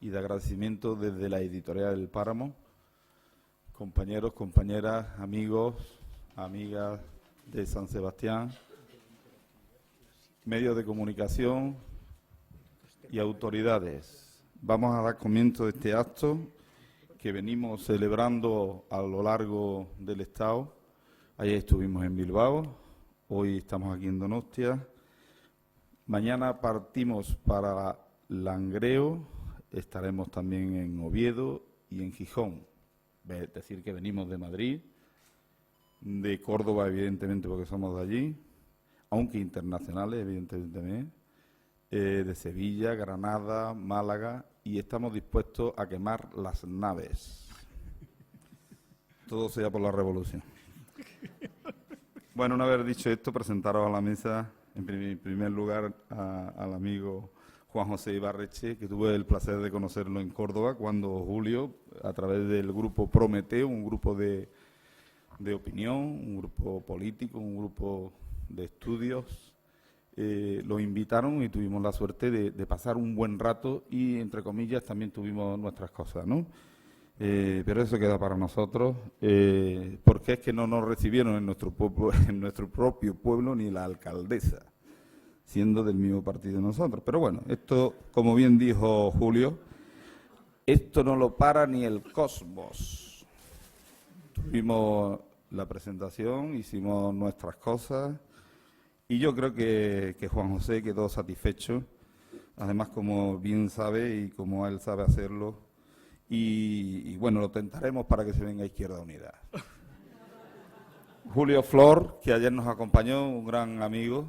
y de agradecimiento desde la editorial El Páramo, compañeros, compañeras, amigos, amigas de San Sebastián, medios de comunicación y autoridades. Vamos a dar comienzo a este acto que venimos celebrando a lo largo del Estado. Ayer estuvimos en Bilbao, hoy estamos aquí en Donostia. Mañana partimos para Langreo, estaremos también en Oviedo y en Gijón. Es decir, que venimos de Madrid, de Córdoba, evidentemente, porque somos de allí, aunque internacionales, evidentemente también, de Sevilla, Granada, Málaga, y estamos dispuestos a quemar las naves. Todo sea por la revolución. Bueno, una vez dicho esto, presentaros a la mesa, en primer lugar, al amigo Juan José Ibarreche, que tuve el placer de conocerlo en Córdoba, cuando Julio, a través del grupo Prometeo, un grupo de opinión, un grupo político, un grupo de estudios, lo invitaron y tuvimos la suerte de pasar un buen rato y, entre comillas, también tuvimos nuestras cosas, ¿no? Pero eso queda para nosotros, porque es que no nos recibieron en nuestro propio pueblo ni la alcaldesa, siendo del mismo partido de nosotros. Pero bueno, esto, como bien dijo Julio, esto no lo para ni el cosmos. Tuvimos la presentación, hicimos nuestras cosas y yo creo que Juan José quedó satisfecho, además como bien sabe y como él sabe hacerlo. Y bueno, lo tentaremos para que se venga Izquierda Unida. Julio Flor, que ayer nos acompañó, un gran amigo,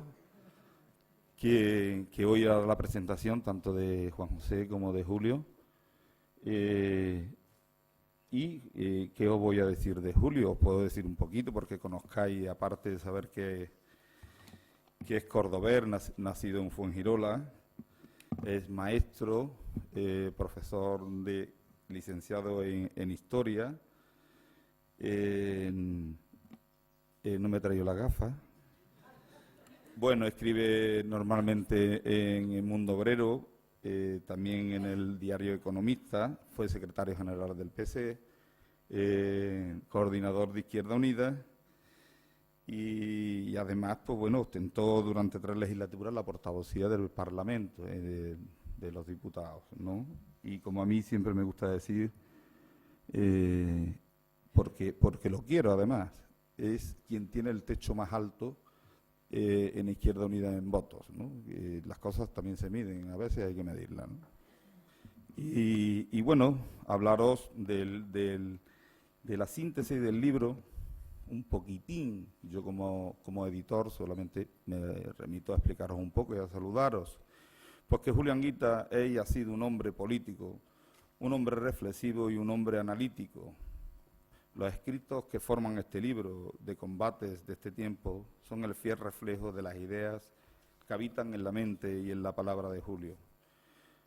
que hoy hará la presentación tanto de Juan José como de Julio. ¿Qué os voy a decir de Julio? Os puedo decir un poquito porque conozcáis, aparte de saber que es cordobés, nacido en Fuengirola, es maestro, profesor licenciado en Historia, no me he traído las gafas. Bueno, escribe normalmente en El Mundo Obrero, también en el diario Economista, fue secretario general del PC, coordinador de Izquierda Unida y además, pues bueno, ostentó durante 3 legislaturas la portavocía del Parlamento, de los diputados, ¿no? Y como a mí siempre me gusta decir, porque lo quiero además, es quien tiene el techo más alto en Izquierda Unida en votos, ¿no? Las cosas también se miden, a veces hay que medirlas, ¿no? Y bueno, hablaros de la síntesis del libro, un poquitín. Yo como editor solamente me remito a explicaros un poco y a saludaros. Porque Julio Anguita ha sido un hombre político, un hombre reflexivo y un hombre analítico. Los escritos que forman este libro de combates de este tiempo son el fiel reflejo de las ideas que habitan en la mente y en la palabra de Julio.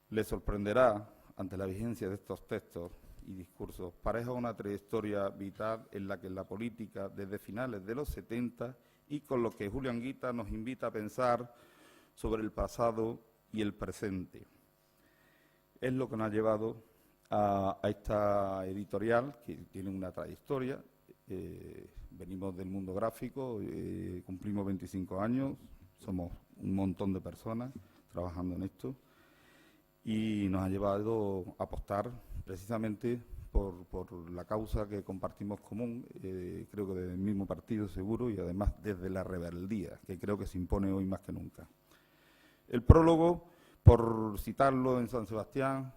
Les sorprenderá, ante la vigencia de estos textos y discursos, pareja una trayectoria vital en la que la política, desde finales de los 70, y con lo que Julio Anguita nos invita a pensar sobre el pasado y el presente. Es lo que nos ha llevado a esta editorial, que tiene una trayectoria. Venimos del mundo gráfico, cumplimos 25 años, somos un montón de personas trabajando en esto, y nos ha llevado a apostar precisamente por la causa que compartimos común, creo que del mismo partido seguro, y además desde la rebeldía, que creo que se impone hoy más que nunca. El prólogo, por citarlo en San Sebastián,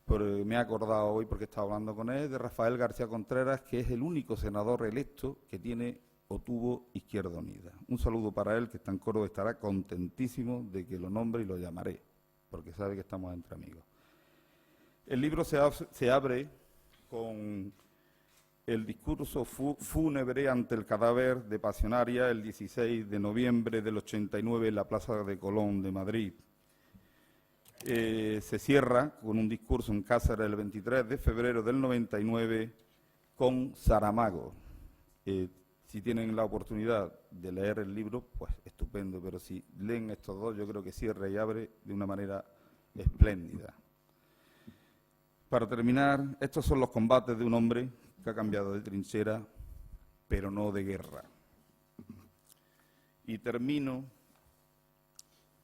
me he acordado hoy porque estaba hablando con él, de Rafael García Contreras, que es el único senador electo que tiene o tuvo Izquierda Unida. Un saludo para él, que está en Córdoba, estará contentísimo de que lo nombre y lo llamaré, porque sabe que estamos entre amigos. El libro se abre con el discurso fúnebre ante el cadáver de Pasionaria el 16 de noviembre del 89 en la Plaza de Colón de Madrid. Se cierra con un discurso en Cáceres el 23 de febrero del 99 con Saramago. Si tienen la oportunidad de leer el libro, pues estupendo, pero si leen estos dos, yo creo que cierra y abre de una manera espléndida. Para terminar, estos son los combates de un hombre que ha cambiado de trinchera, pero no de guerra. Y termino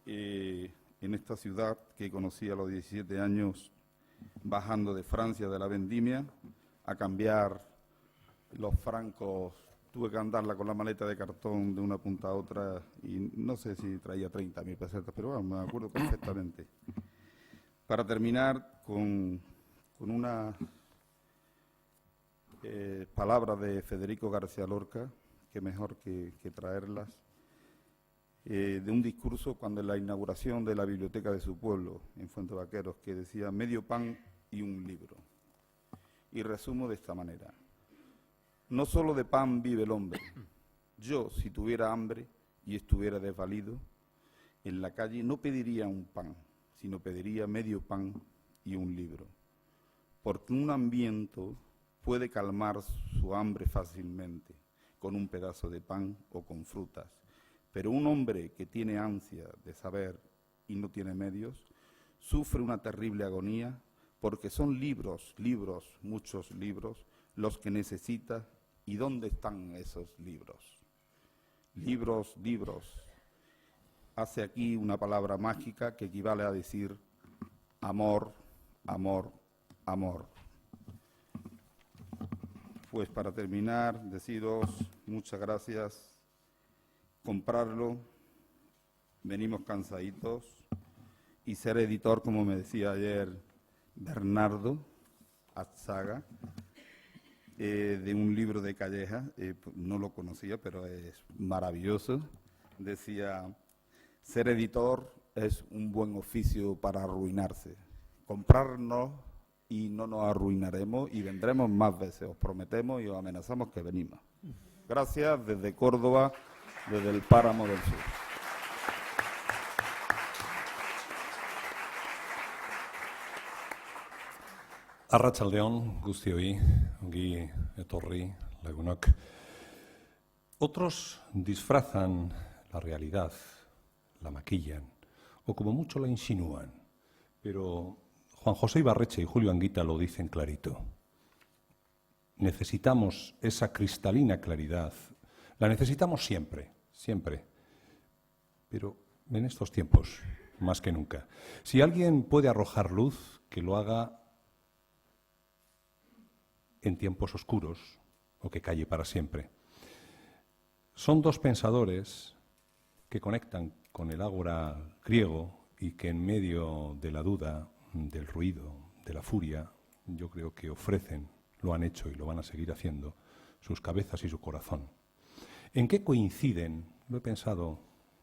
en esta ciudad que conocí a los 17 años, bajando de Francia, de la vendimia, a cambiar los francos. Tuve que andarla con la maleta de cartón de una punta a otra y no sé si traía 30.000 pesetas, pero bueno, me acuerdo perfectamente. Para terminar con una palabra de Federico García Lorca, que mejor que traerlas, de un discurso cuando en la inauguración de la biblioteca de su pueblo, en Fuente Vaqueros, que decía: medio pan y un libro. Y resumo de esta manera: no solo de pan vive el hombre. Yo, si tuviera hambre y estuviera desvalido, en la calle no pediría un pan, sino pediría medio pan y un libro. Porque un hambriento puede calmar su hambre fácilmente con un pedazo de pan o con frutas. Pero un hombre que tiene ansia de saber y no tiene medios, sufre una terrible agonía, porque son libros, muchos libros, los que necesita. ¿Y dónde están esos libros? Libros. Hace aquí una palabra mágica que equivale a decir amor, amor, amor. Pues para terminar, deciros muchas gracias. Comprarlo, venimos cansaditos, y ser editor, como me decía ayer Bernardo Atzaga, de un libro de Calleja, no lo conocía, pero es maravilloso. Decía: ser editor es un buen oficio para arruinarse. Comprarnos y no nos arruinaremos y vendremos más veces, os prometemos y os amenazamos que venimos. Gracias desde Córdoba, desde el Páramo del Sur. Arratsaldeon guztioi, ongi etorri, lagunok. Otros disfrazan la realidad, la maquillan, o como mucho la insinúan, pero Juan José Ibarretxe y Julio Anguita lo dicen clarito. Necesitamos esa cristalina claridad, la necesitamos siempre, siempre, pero en estos tiempos, más que nunca. Si alguien puede arrojar luz, que lo haga en tiempos oscuros o que calle para siempre. Son dos pensadores que conectan con el ágora griego y que en medio de la duda, del ruido, de la furia, yo creo que ofrecen, lo han hecho y lo van a seguir haciendo, sus cabezas y su corazón. ¿En qué coinciden? Lo he pensado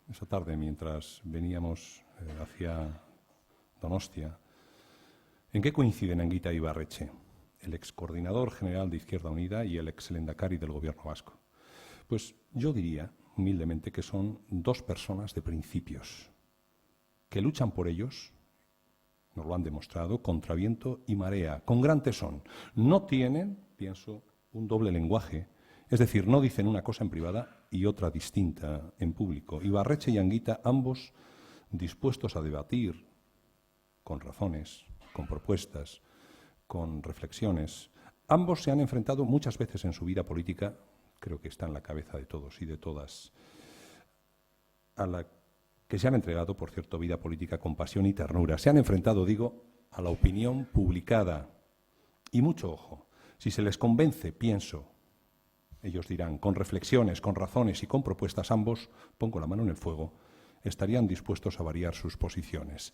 esa tarde mientras veníamos hacia Donostia. ¿En qué coinciden Anguita y Ibarretxe, el excoordinador general de Izquierda Unida y el ex-lehendakari del gobierno vasco? Pues yo diría, humildemente, que son dos personas de principios, que luchan por ellos, nos lo han demostrado, contra viento y marea, con gran tesón. No tienen, pienso, un doble lenguaje, es decir, no dicen una cosa en privada y otra distinta en público. Ibarretxe y Anguita, ambos dispuestos a debatir con razones, con propuestas, con reflexiones. Ambos se han enfrentado muchas veces en su vida política, creo que está en la cabeza de todos y de todas, a la que se han entregado, por cierto, vida política con pasión y ternura. Se han enfrentado, digo, a la opinión publicada. Y mucho ojo, si se les convence, pienso, ellos dirán, con reflexiones, con razones y con propuestas, ambos, pongo la mano en el fuego, estarían dispuestos a variar sus posiciones.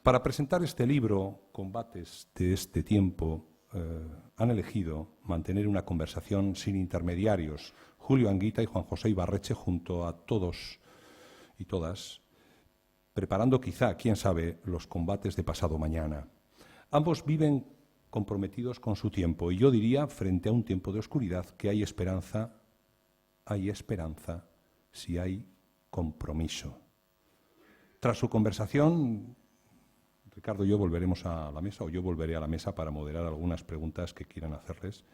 Para presentar este libro, Combates de este tiempo, han elegido mantener una conversación sin intermediarios, Julio Anguita y Juan José Ibarretxe, junto a todos y todas, preparando quizá, quién sabe, los combates de pasado mañana. Ambos viven comprometidos con su tiempo y yo diría, frente a un tiempo de oscuridad, que hay esperanza si hay compromiso. Tras su conversación, Ricardo y yo volveremos a la mesa, o yo volveré a la mesa para moderar algunas preguntas que quieran hacerles.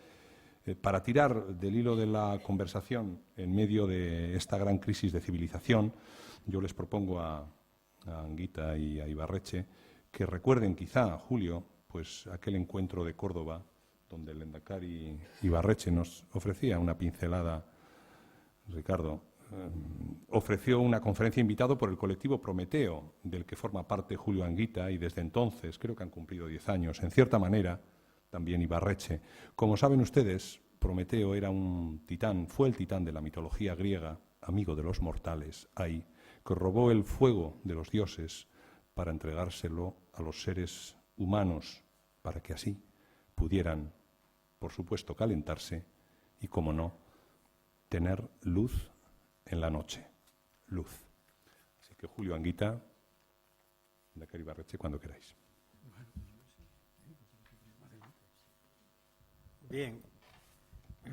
Para tirar del hilo de la conversación en medio de esta gran crisis de civilización, yo les propongo a Anguita y a Ibarretxe que recuerden quizá, Julio, pues aquel encuentro de Córdoba donde el lehendakari Ibarretxe nos ofrecía una pincelada, Ricardo, ofreció una conferencia invitado por el colectivo Prometeo, del que forma parte Julio Anguita, y desde entonces, creo que han cumplido 10 años, en cierta manera, también Ibarretxe. Como saben ustedes, Prometeo era un titán, fue el titán de la mitología griega, amigo de los mortales, ahí, que robó el fuego de los dioses para entregárselo a los seres humanos, para que así pudieran, por supuesto, calentarse y, como no, tener luz en la noche. Luz. Así que, Julio Anguita, lehendakari Ibarretxe, cuando queráis. Bien,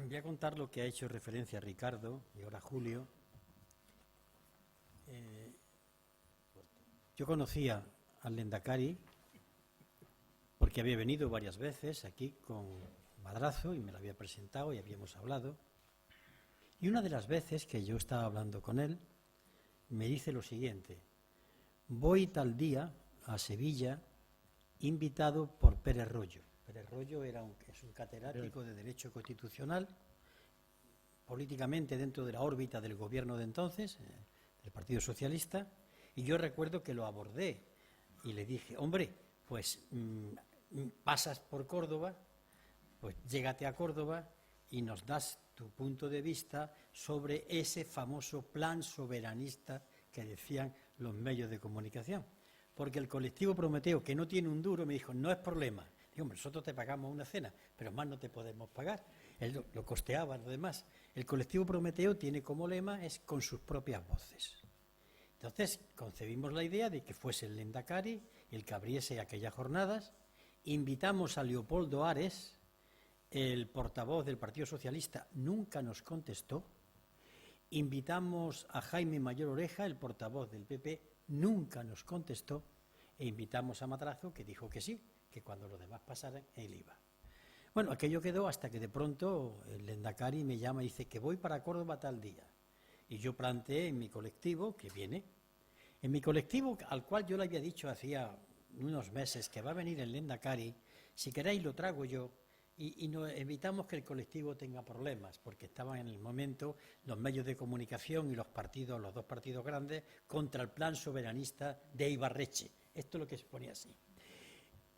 voy a contar lo que ha hecho referencia Ricardo y ahora Julio. Yo conocía al lehendakari porque había venido varias veces aquí con Madrazo y me lo había presentado y habíamos hablado. Y una de las veces que yo estaba hablando con él, me dice lo siguiente: voy tal día a Sevilla invitado por Pérez Royo. Pérez Royo es un catedrático de Derecho Constitucional, políticamente dentro de la órbita del gobierno de entonces, del Partido Socialista, y yo recuerdo que lo abordé y le dije, hombre, pues pasas por Córdoba, pues llégate a Córdoba y nos das tu punto de vista sobre ese famoso plan soberanista que decían los medios de comunicación. Porque el colectivo Prometeo, que no tiene un duro, me dijo, no es problema. Digo, hombre, nosotros te pagamos una cena, pero más no te podemos pagar. Él lo costeaba, lo demás. El colectivo Prometeo tiene como lema, es con sus propias voces. Entonces, concebimos la idea de que fuese el lehendakari el que abriese aquellas jornadas. Invitamos a Leopoldo Ares, el portavoz del Partido Socialista, nunca nos contestó. Invitamos a Jaime Mayor Oreja, el portavoz del PP, nunca nos contestó. E invitamos a Madrazo, que dijo que sí, que cuando los demás pasaran, él iba. Bueno, aquello quedó hasta que de pronto el lehendakari me llama y dice que voy para Córdoba tal día. Y yo planteé en mi colectivo que viene. En mi colectivo, al cual yo le había dicho hacía unos meses que va a venir el lehendakari, si queréis lo trago yo, y no, evitamos que el colectivo tenga problemas, porque estaban en el momento los medios de comunicación y los partidos, los dos partidos grandes, contra el plan soberanista de Ibarretxe. Esto es lo que se ponía así.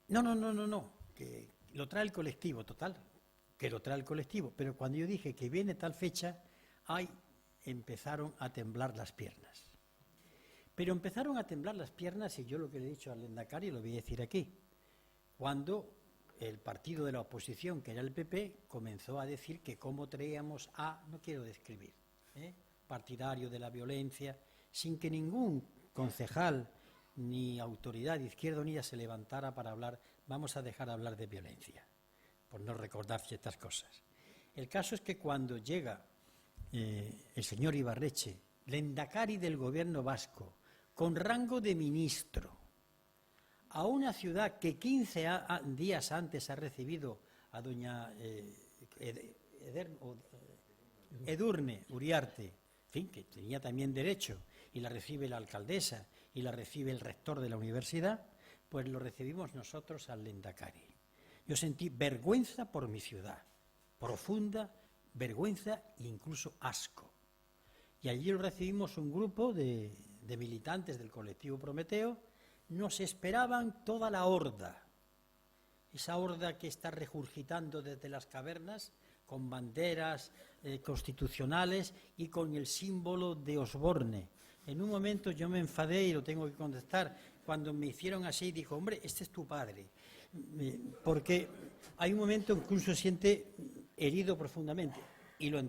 No, que lo trae el colectivo, total, que lo trae el colectivo. Pero cuando yo dije que viene tal fecha, empezaron a temblar las piernas. Pero empezaron a temblar las piernas, y yo lo que le he dicho al lehendakari lo voy a decir aquí, cuando el partido de la oposición, que era el PP, comenzó a decir que cómo traíamos no quiero describir, partidario de la violencia, sin que ningún concejal ni autoridad de Izquierda Unida se levantara para hablar, vamos a dejar hablar de violencia, por no recordar ciertas cosas. El caso es que cuando llega el señor Ibarretxe, lehendakari del gobierno vasco, con rango de ministro, a una ciudad que 15 días antes ha recibido a doña Edurne Uriarte, en fin, que tenía también derecho, y la recibe la alcaldesa y la recibe el rector de la universidad, pues lo recibimos nosotros al lehendakari. Yo sentí vergüenza por mi ciudad, profunda vergüenza e incluso asco. Y allí lo recibimos un grupo de militantes del colectivo Prometeo. Nos esperaban toda la horda, esa horda que está regurgitando desde las cavernas, con banderas constitucionales y con el símbolo de Osborne. En un momento yo me enfadé y lo tengo que contestar, cuando me hicieron así, dijo, hombre, este es tu padre, porque hay un momento en que uno se siente herido profundamente, y lo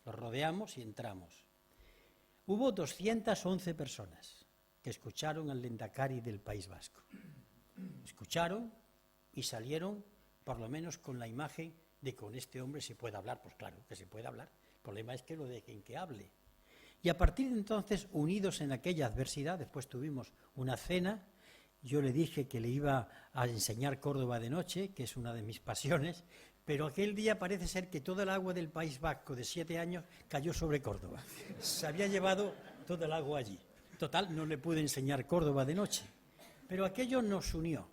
rodeamos y entramos. Hubo 211 personas que escucharon al lehendakari del País Vasco. Escucharon y salieron, por lo menos con la imagen de que con este hombre se puede hablar. Pues claro que se puede hablar, el problema es que lo dejen que hable. Y a partir de entonces, unidos en aquella adversidad, después tuvimos una cena. Yo le dije que le iba a enseñar Córdoba de noche, que es una de mis pasiones, pero aquel día parece ser que todo el agua del País Vasco de 7 años cayó sobre Córdoba. Se había llevado todo el agua allí. Total, no le pude enseñar Córdoba de noche. Pero aquello nos unió,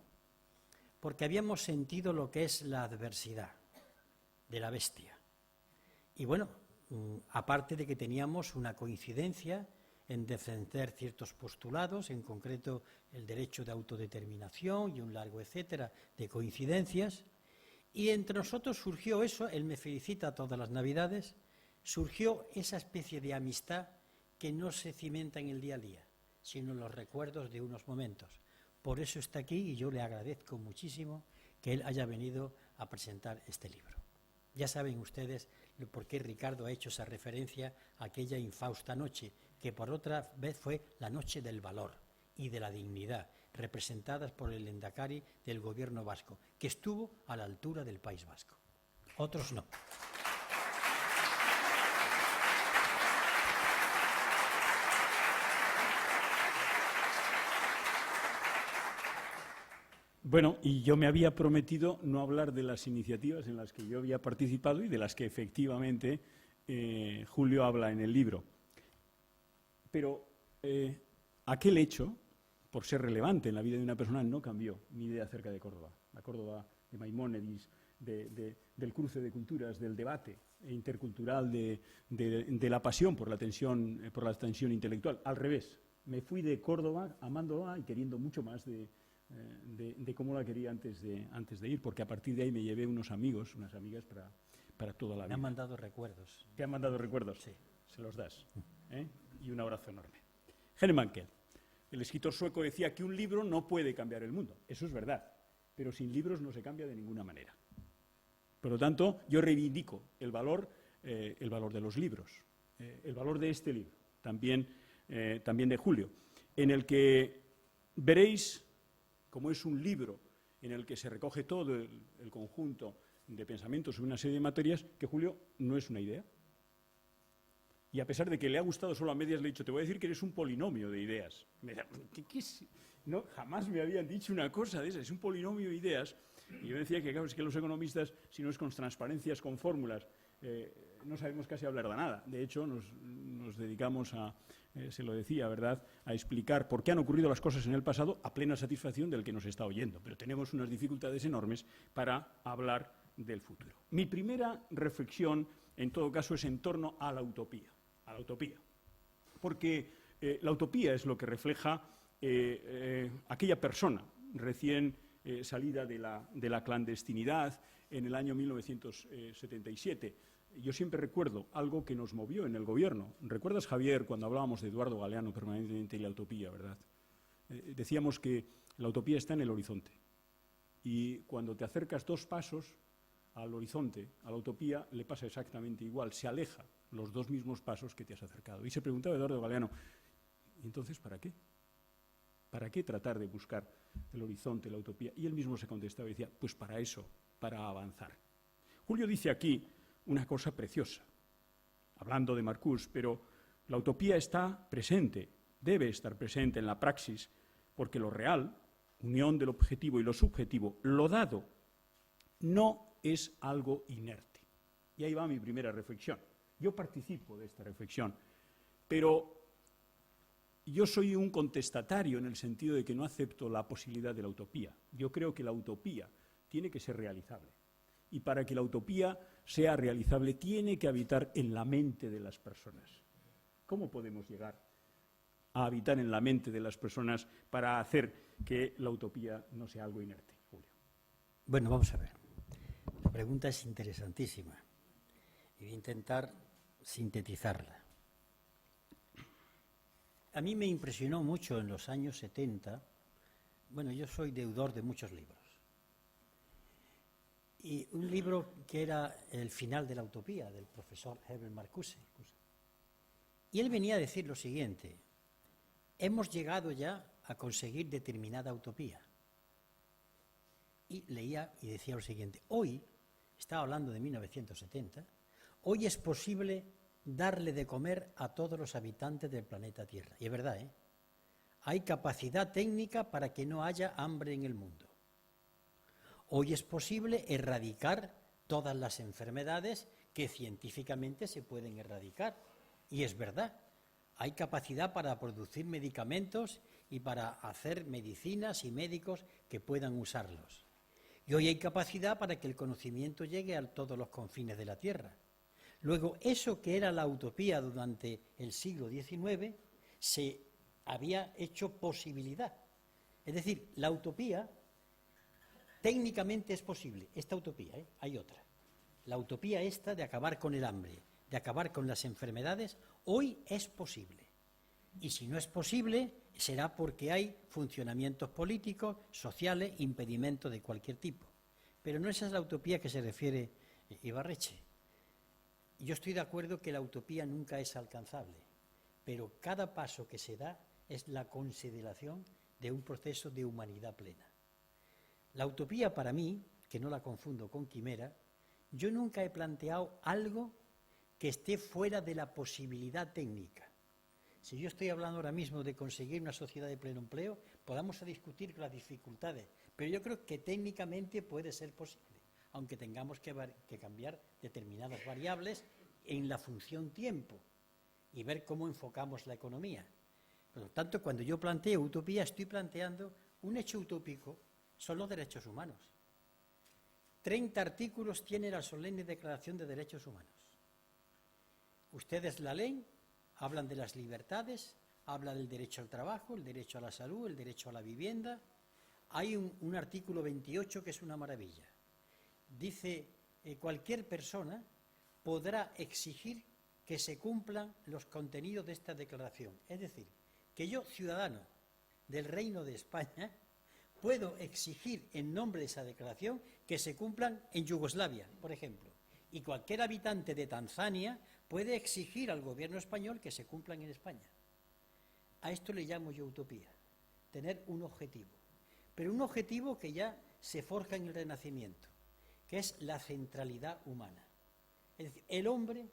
porque habíamos sentido lo que es la adversidad de la bestia. Y bueno, aparte de que teníamos una coincidencia en defender ciertos postulados, en concreto el derecho de autodeterminación y un largo etcétera de coincidencias, y entre nosotros surgió eso, él me felicita todas las Navidades, surgió esa especie de amistad que no se cimenta en el día a día, sino en los recuerdos de unos momentos. Por eso está aquí y yo le agradezco muchísimo que él haya venido a presentar este libro. Ya saben ustedes por qué Ricardo ha hecho esa referencia a aquella infausta noche, que por otra vez fue la noche del valor y de la dignidad, representadas por el Lehendakari del gobierno vasco, que estuvo a la altura del País Vasco. Otros no. Bueno, y yo me había prometido no hablar de las iniciativas en las que yo había participado y de las que efectivamente Julio habla en el libro. Pero aquel hecho, por ser relevante en la vida de una persona, no cambió mi idea acerca de Córdoba. La Córdoba de Maimónides, del cruce de culturas, del debate intercultural, de la pasión por la tensión intelectual. Al revés, me fui de Córdoba amándola y queriendo mucho más de cómo la quería antes de ir, porque a partir de ahí me llevé unos amigos, unas amigas para toda la vida. Me han mandado recuerdos. ¿Te han mandado recuerdos? Sí. Se los das. Y un abrazo enorme. Hermann Kell, el escritor sueco, decía que un libro no puede cambiar el mundo. Eso es verdad, pero sin libros no se cambia de ninguna manera. Por lo tanto, yo reivindico el valor de los libros, el valor de este libro, también de Julio, en el que veréis, como es un libro en el que se recoge todo el conjunto de pensamientos sobre una serie de materias, que Julio no es una idea. Y a pesar de que le ha gustado solo a medias, le he dicho, te voy a decir que eres un polinomio de ideas. Me da, ¿qué es? No, jamás me habían dicho una cosa de esa, es un polinomio de ideas. Y yo decía que, claro, es que los economistas, si no es con transparencias, con fórmulas, no sabemos casi hablar de nada. De hecho, nos dedicamos se lo decía, ¿verdad?, a explicar por qué han ocurrido las cosas en el pasado a plena satisfacción del que nos está oyendo. Pero tenemos unas dificultades enormes para hablar del futuro. Mi primera reflexión, en todo caso, es en torno a la utopía. Porque la utopía es lo que refleja aquella persona recién salida de la clandestinidad en el año 1977. Yo siempre recuerdo algo que nos movió en el gobierno. ¿Recuerdas, Javier, cuando hablábamos de Eduardo Galeano permanentemente y la utopía, verdad? Decíamos que la utopía está en el horizonte. Y cuando te acercas 2 pasos al horizonte, a la utopía, le pasa exactamente igual. Se aleja los 2 mismos pasos que te has acercado. Y se preguntaba Eduardo Galeano, ¿entonces para qué? ¿Para qué tratar de buscar el horizonte, la utopía? Y él mismo se contestaba y decía, pues para eso, para avanzar. Julio dice aquí una cosa preciosa, hablando de Marcuse, pero la utopía está presente, debe estar presente en la praxis, porque lo real, unión del objetivo y lo subjetivo, lo dado, no es algo inerte. Y ahí va mi primera reflexión. Yo participo de esta reflexión, pero yo soy un contestatario en el sentido de que no acepto la posibilidad de la utopía. Yo creo que la utopía tiene que ser realizable. Y para que la utopía sea realizable, tiene que habitar en la mente de las personas. ¿Cómo podemos llegar a habitar en la mente de las personas para hacer que la utopía no sea algo inerte, Julio? Bueno, vamos a ver. La pregunta es interesantísima y voy a intentar sintetizarla. A mí me impresionó mucho en los años 70, bueno, yo soy deudor de muchos libros, y un libro que era El final de la utopía, del profesor Herbert Marcuse. Y él venía a decir lo siguiente, hemos llegado ya a conseguir determinada utopía. Y leía y decía lo siguiente, hoy, estaba hablando de 1970, hoy es posible darle de comer a todos los habitantes del planeta Tierra. Y es verdad, ¿eh? Hay capacidad técnica para que no haya hambre en el mundo. Hoy es posible erradicar todas las enfermedades que científicamente se pueden erradicar. Y es verdad, hay capacidad para producir medicamentos y para hacer medicinas y médicos que puedan usarlos. Y hoy hay capacidad para que el conocimiento llegue a todos los confines de la Tierra. Luego, eso que era la utopía durante el siglo XIX se había hecho posibilidad. Es decir, la utopía técnicamente es posible. Esta utopía, hay otra. La utopía esta de acabar con el hambre, de acabar con las enfermedades, hoy es posible. Y si no es posible, será porque hay funcionamientos políticos, sociales, impedimentos de cualquier tipo. Pero no esa es la utopía que se refiere Ibarretxe. Yo estoy de acuerdo que la utopía nunca es alcanzable, pero cada paso que se da es la consideración de un proceso de humanidad plena. La utopía para mí, que no la confundo con quimera, yo nunca he planteado algo que esté fuera de la posibilidad técnica. Si yo estoy hablando ahora mismo de conseguir una sociedad de pleno empleo, podamos discutir las dificultades, pero yo creo que técnicamente puede ser posible, aunque tengamos que cambiar determinadas variables en la función tiempo y ver cómo enfocamos la economía. Por lo tanto, cuando yo planteo utopía, estoy planteando un hecho utópico, son los derechos humanos. 30 artículos tiene la solemne Declaración de Derechos Humanos. Ustedes la leen, hablan de las libertades, hablan del derecho al trabajo, el derecho a la salud, el derecho a la vivienda. Hay un artículo 28 que es una maravilla. Dice, cualquier persona podrá exigir que se cumplan los contenidos de esta declaración. Es decir, que yo, ciudadano del Reino de España, puedo exigir en nombre de esa declaración que se cumplan en Yugoslavia, por ejemplo. Y cualquier habitante de Tanzania puede exigir al gobierno español que se cumplan en España. A esto le llamo yo utopía, tener un objetivo. Pero un objetivo que ya se forja en el Renacimiento, que es la centralidad humana. Es decir, el hombre,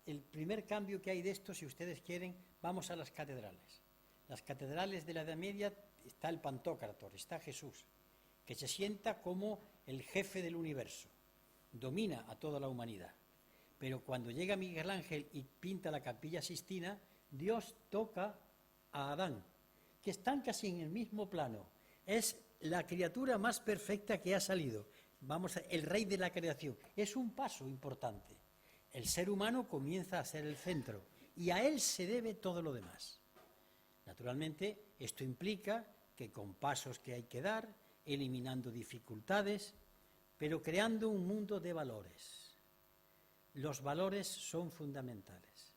el primer cambio que hay de esto, si ustedes quieren, vamos a las catedrales. Las catedrales de la Edad Media está el Pantocrátor, está Jesús, que se sienta como el jefe del universo, domina a toda la humanidad. Pero cuando llega Miguel Ángel y pinta la Capilla Sixtina, Dios toca a Adán, que están casi en el mismo plano. Es la criatura más perfecta que ha salido. El rey de la creación. Es un paso importante. El ser humano comienza a ser el centro y a él se debe todo lo demás. Naturalmente, esto implica que con pasos que hay que dar, eliminando dificultades, pero creando un mundo de valores. Los valores son fundamentales.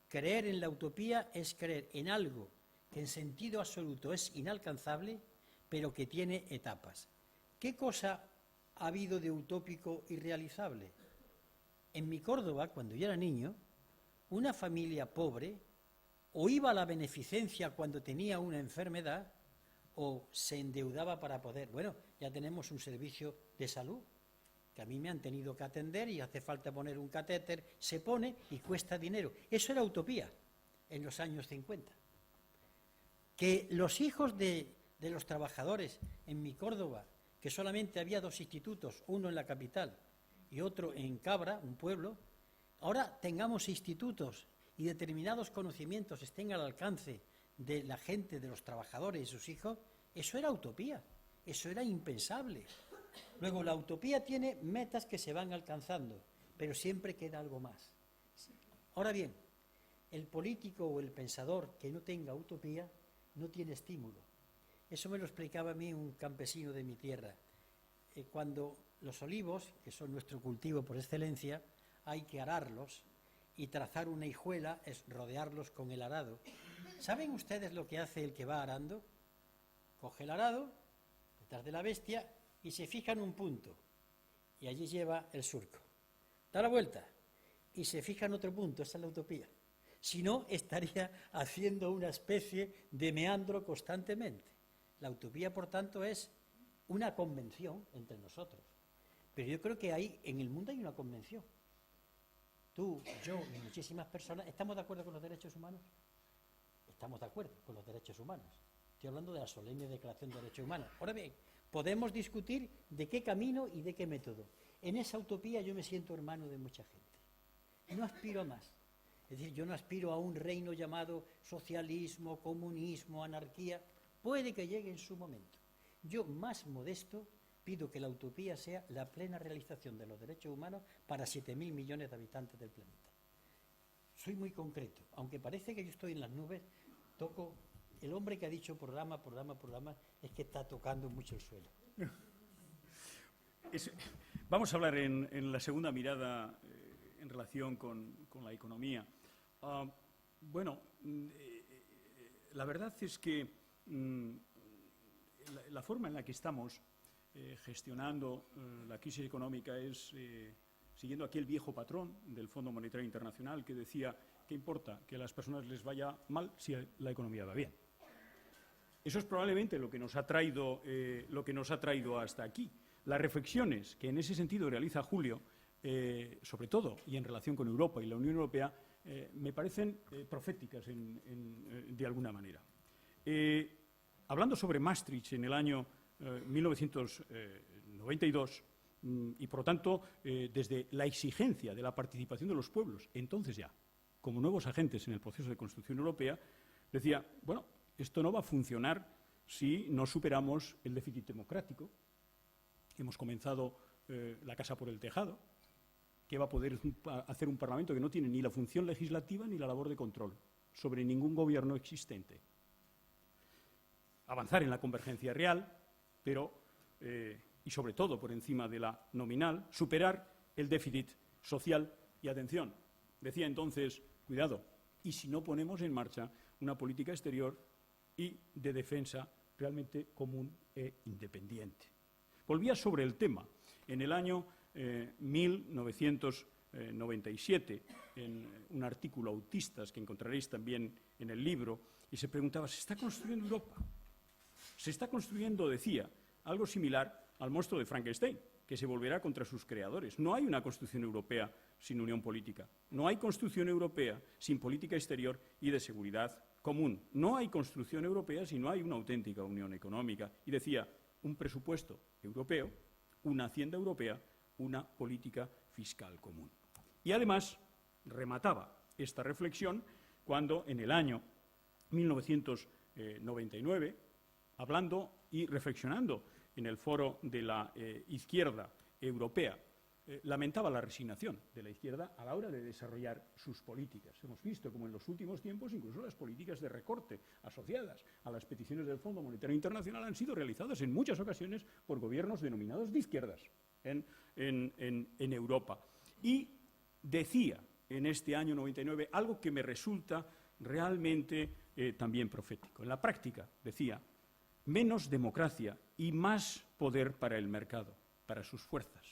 Creer en la utopía es creer en algo que en sentido absoluto es inalcanzable, pero que tiene etapas. ¿Qué cosa ha habido de utópico y realizable? En mi Córdoba, cuando yo era niño, una familia pobre o iba a la beneficencia cuando tenía una enfermedad o se endeudaba para poder. Bueno, ya tenemos un servicio de salud que a mí me han tenido que atender y hace falta poner un catéter, se pone y cuesta dinero. Eso era utopía en los años 50. Que los hijos de los trabajadores en mi Córdoba, que solamente había 2 institutos, uno en la capital y otro en Cabra, un pueblo, ahora tengamos institutos y determinados conocimientos estén al alcance de la gente, de los trabajadores y sus hijos, eso era utopía, eso era impensable. Luego, la utopía tiene metas que se van alcanzando, pero siempre queda algo más. Ahora bien, el político o el pensador que no tenga utopía no tiene estímulo. Eso me lo explicaba a mí un campesino de mi tierra. Cuando los olivos, que son nuestro cultivo por excelencia, hay que ararlos y trazar una hijuela es rodearlos con el arado. ¿Saben ustedes lo que hace el que va arando? Coge el arado, detrás de la bestia, y se fija en un punto, y allí lleva el surco. Da la vuelta, y se fija en otro punto, esa es la utopía. Si no, estaría haciendo una especie de meandro constantemente. La utopía, por tanto, es una convención entre nosotros. Pero yo creo que en el mundo hay una convención. Tú, yo y muchísimas personas, ¿estamos de acuerdo con los derechos humanos? Estamos de acuerdo con los derechos humanos. Estoy hablando de la solemne Declaración de Derechos Humanos. Ahora bien, podemos discutir de qué camino y de qué método. En esa utopía yo me siento hermano de mucha gente. No aspiro a más. Es decir, yo no aspiro a un reino llamado socialismo, comunismo, anarquía. Puede que llegue en su momento. Yo, más modesto, pido que la utopía sea la plena realización de los derechos humanos para 7.000 millones de habitantes del planeta. Soy muy concreto. Aunque parece que yo estoy en las nubes, toco... El hombre que ha dicho programa, es que está tocando mucho el suelo. Vamos a hablar en la segunda mirada en relación con la economía. La verdad es que la forma en la que estamos gestionando la crisis económica es siguiendo aquel viejo patrón del Fondo Monetario Internacional que decía que importa que a las personas les vaya mal si la economía va bien. Eso es probablemente lo que nos ha traído hasta aquí. Las reflexiones que en ese sentido realiza Julio, sobre todo y en relación con Europa y la Unión Europea, me parecen proféticas de alguna manera. Hablando sobre Maastricht en el año 1992, y por lo tanto desde la exigencia de la participación de los pueblos, entonces ya, como nuevos agentes en el proceso de construcción europea, decía, bueno, esto no va a funcionar si no superamos el déficit democrático. Hemos comenzado la casa por el tejado. ¿Qué va a poder hacer un Parlamento que no tiene ni la función legislativa ni la labor de control sobre ningún gobierno existente? Avanzar en la convergencia real, pero, y sobre todo por encima de la nominal, superar el déficit social y, atención, decía entonces, cuidado, y si no ponemos en marcha una política exterior y de defensa realmente común e independiente. Volvía sobre el tema en el año 1997, en un artículo Autistas que encontraréis también en el libro, y se preguntaba, ¿se está construyendo Europa? Se está construyendo, decía, algo similar al monstruo de Frankenstein, que se volverá contra sus creadores. No hay una construcción europea sin unión política. No hay construcción europea sin política exterior y de seguridad común. No hay construcción europea si no hay una auténtica unión económica. Y decía, un presupuesto europeo, una hacienda europea, una política fiscal común. Y además remataba esta reflexión cuando en el año 1999, hablando y reflexionando en el foro de la izquierda europea, lamentaba la resignación de la izquierda a la hora de desarrollar sus políticas. Hemos visto como en los últimos tiempos incluso las políticas de recorte asociadas a las peticiones del Fondo Monetario Internacional han sido realizadas en muchas ocasiones por gobiernos denominados de izquierdas en Europa. Y decía en este año 99 algo que me resulta realmente también profético. En la práctica decía, menos democracia y más poder para el mercado, para sus fuerzas.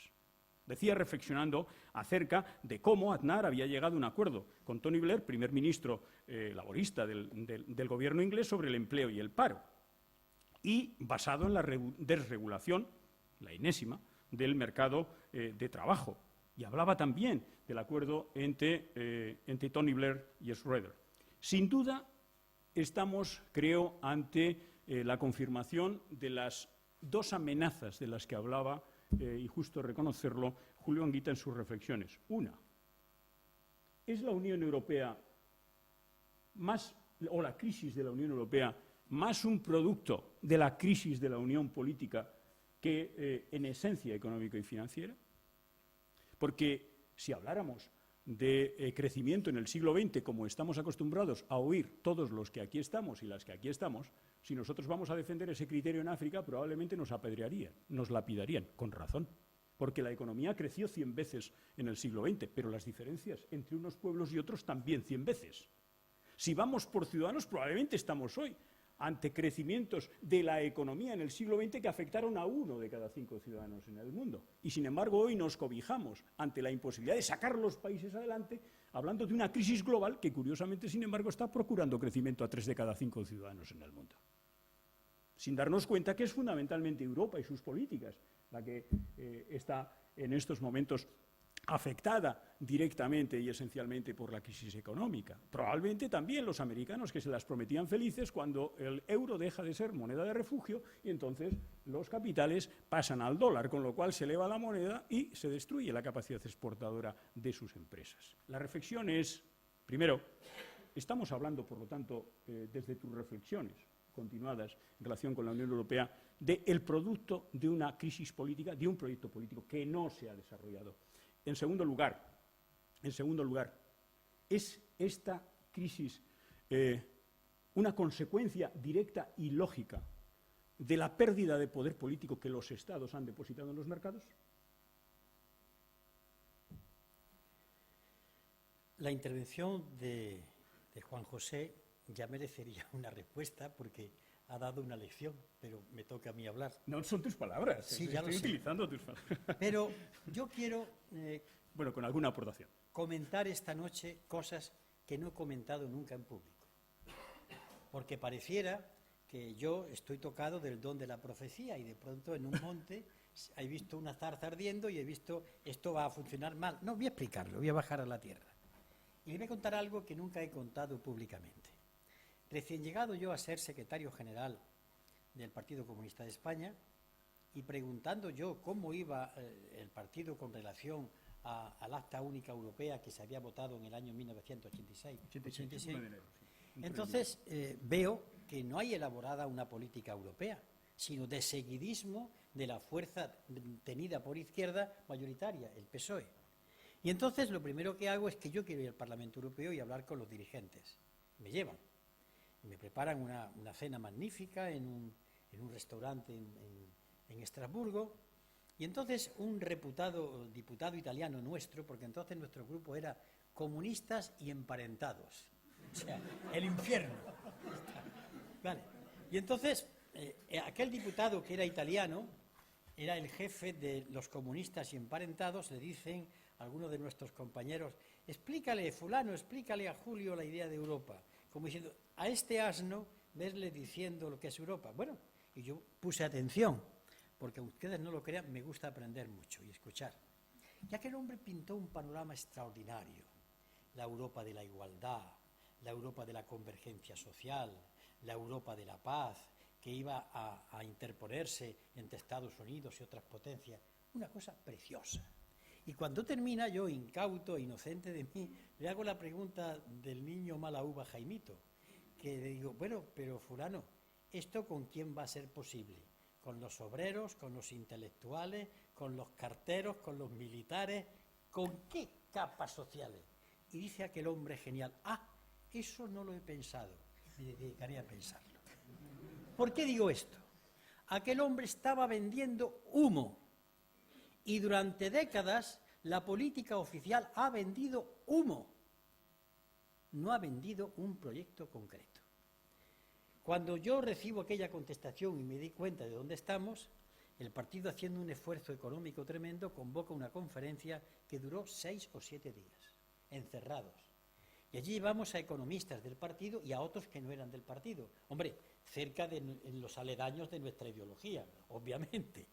Decía reflexionando acerca de cómo Aznar había llegado a un acuerdo con Tony Blair, primer ministro laborista del gobierno inglés, sobre el empleo y el paro, y basado en la desregulación, la enésima, del mercado de trabajo. Y hablaba también del acuerdo entre Tony Blair y Schroeder. Sin duda, estamos, creo, ante la confirmación de las dos amenazas de las que hablaba, y justo reconocerlo, Julio Anguita en sus reflexiones. Una, ¿es la Unión Europea o la crisis de la Unión Europea más un producto de la crisis de la Unión Política que en esencia económica y financiera? Porque si habláramos de crecimiento en el siglo XX, como estamos acostumbrados a oír todos los que aquí estamos y las que aquí estamos, si nosotros vamos a defender ese criterio en África, probablemente nos apedrearían, nos lapidarían, con razón, porque la economía creció 100 veces en el siglo XX, pero las diferencias entre unos pueblos y otros también 100 veces. Si vamos por ciudadanos, probablemente estamos hoy ante crecimientos de la economía en el siglo XX que afectaron a 1 de cada 5 ciudadanos en el mundo. Y sin embargo hoy nos cobijamos ante la imposibilidad de sacar los países adelante, hablando de una crisis global que curiosamente, sin embargo, está procurando crecimiento a 3 de cada 5 ciudadanos en el mundo. Sin darnos cuenta que es fundamentalmente Europa y sus políticas la que está en estos momentos afectada directamente y esencialmente por la crisis económica. Probablemente también los americanos, que se las prometían felices cuando el euro deja de ser moneda de refugio y entonces los capitales pasan al dólar, con lo cual se eleva la moneda y se destruye la capacidad exportadora de sus empresas. La reflexión es, Primero, estamos hablando, por lo tanto, desde tus reflexiones continuadas en relación con la Unión Europea, del producto de una crisis política, de un proyecto político que no se ha desarrollado. En segundo lugar, ¿es esta crisis una consecuencia directa y lógica de la pérdida de poder político que los Estados han depositado en los mercados? La intervención de Juan José ya merecería una respuesta porque ha dado una lección, pero me toca a mí hablar. No son tus palabras, Sí, ya estoy lo sé. utilizando tus palabras. Pero yo quiero Bueno, con alguna aportación. comentar esta noche cosas que no he comentado nunca en público. Porque pareciera que yo estoy tocado del don de la profecía y de pronto en un monte he visto una zarza ardiendo y he visto esto va a funcionar mal. No, voy a explicarlo, voy a bajar a la tierra. Y le voy a contar algo que nunca he contado públicamente. Recién llegado yo a ser secretario general del Partido Comunista de España y preguntando yo cómo iba el partido con relación al Acta Única Europea que se había votado en el año 1986. 86. Entonces veo que no hay elaborada una política europea, sino de seguidismo de la fuerza tenida por izquierda mayoritaria, el PSOE. Y entonces lo primero que hago es que yo quiero ir al Parlamento Europeo y hablar con los dirigentes. Me llevan. Y me preparan una cena magnífica en un restaurante en Estrasburgo. Y entonces un reputado diputado italiano nuestro, porque entonces nuestro grupo era comunistas y emparentados. O sea, el infierno. Vale. Y entonces aquel diputado que era italiano, era el jefe de los comunistas y emparentados, le dicen a algunos de nuestros compañeros, explícale, fulano, explícale a Julio la idea de Europa. Como diciendo, a este asno, verle diciendo lo que es Europa. Bueno, y yo puse atención, porque aunque ustedes no lo crean, me gusta aprender mucho y escuchar. Y aquel hombre pintó un panorama extraordinario. La Europa de la igualdad, la Europa de la convergencia social, la Europa de la paz, que iba a interponerse entre Estados Unidos y otras potencias. Una cosa preciosa. Y cuando termina, yo, incauto e inocente de mí, le hago la pregunta del niño mala uva Jaimito, que le digo, bueno, pero fulano, ¿esto con quién va a ser posible? ¿Con los obreros, con los intelectuales, con los carteros, con los militares? ¿Con qué capas sociales? Y dice aquel hombre genial, eso no lo he pensado, me dedicaré a pensarlo. ¿Por qué digo esto? Aquel hombre estaba vendiendo humo. Y durante décadas la política oficial ha vendido humo, no ha vendido un proyecto concreto. Cuando yo recibo aquella contestación y me di cuenta de dónde estamos, el partido, haciendo un esfuerzo económico tremendo, convoca una conferencia que duró 6 o 7 días, encerrados. Y allí llevamos a economistas del partido y a otros que no eran del partido. Hombre, cerca de los aledaños de nuestra ideología, obviamente.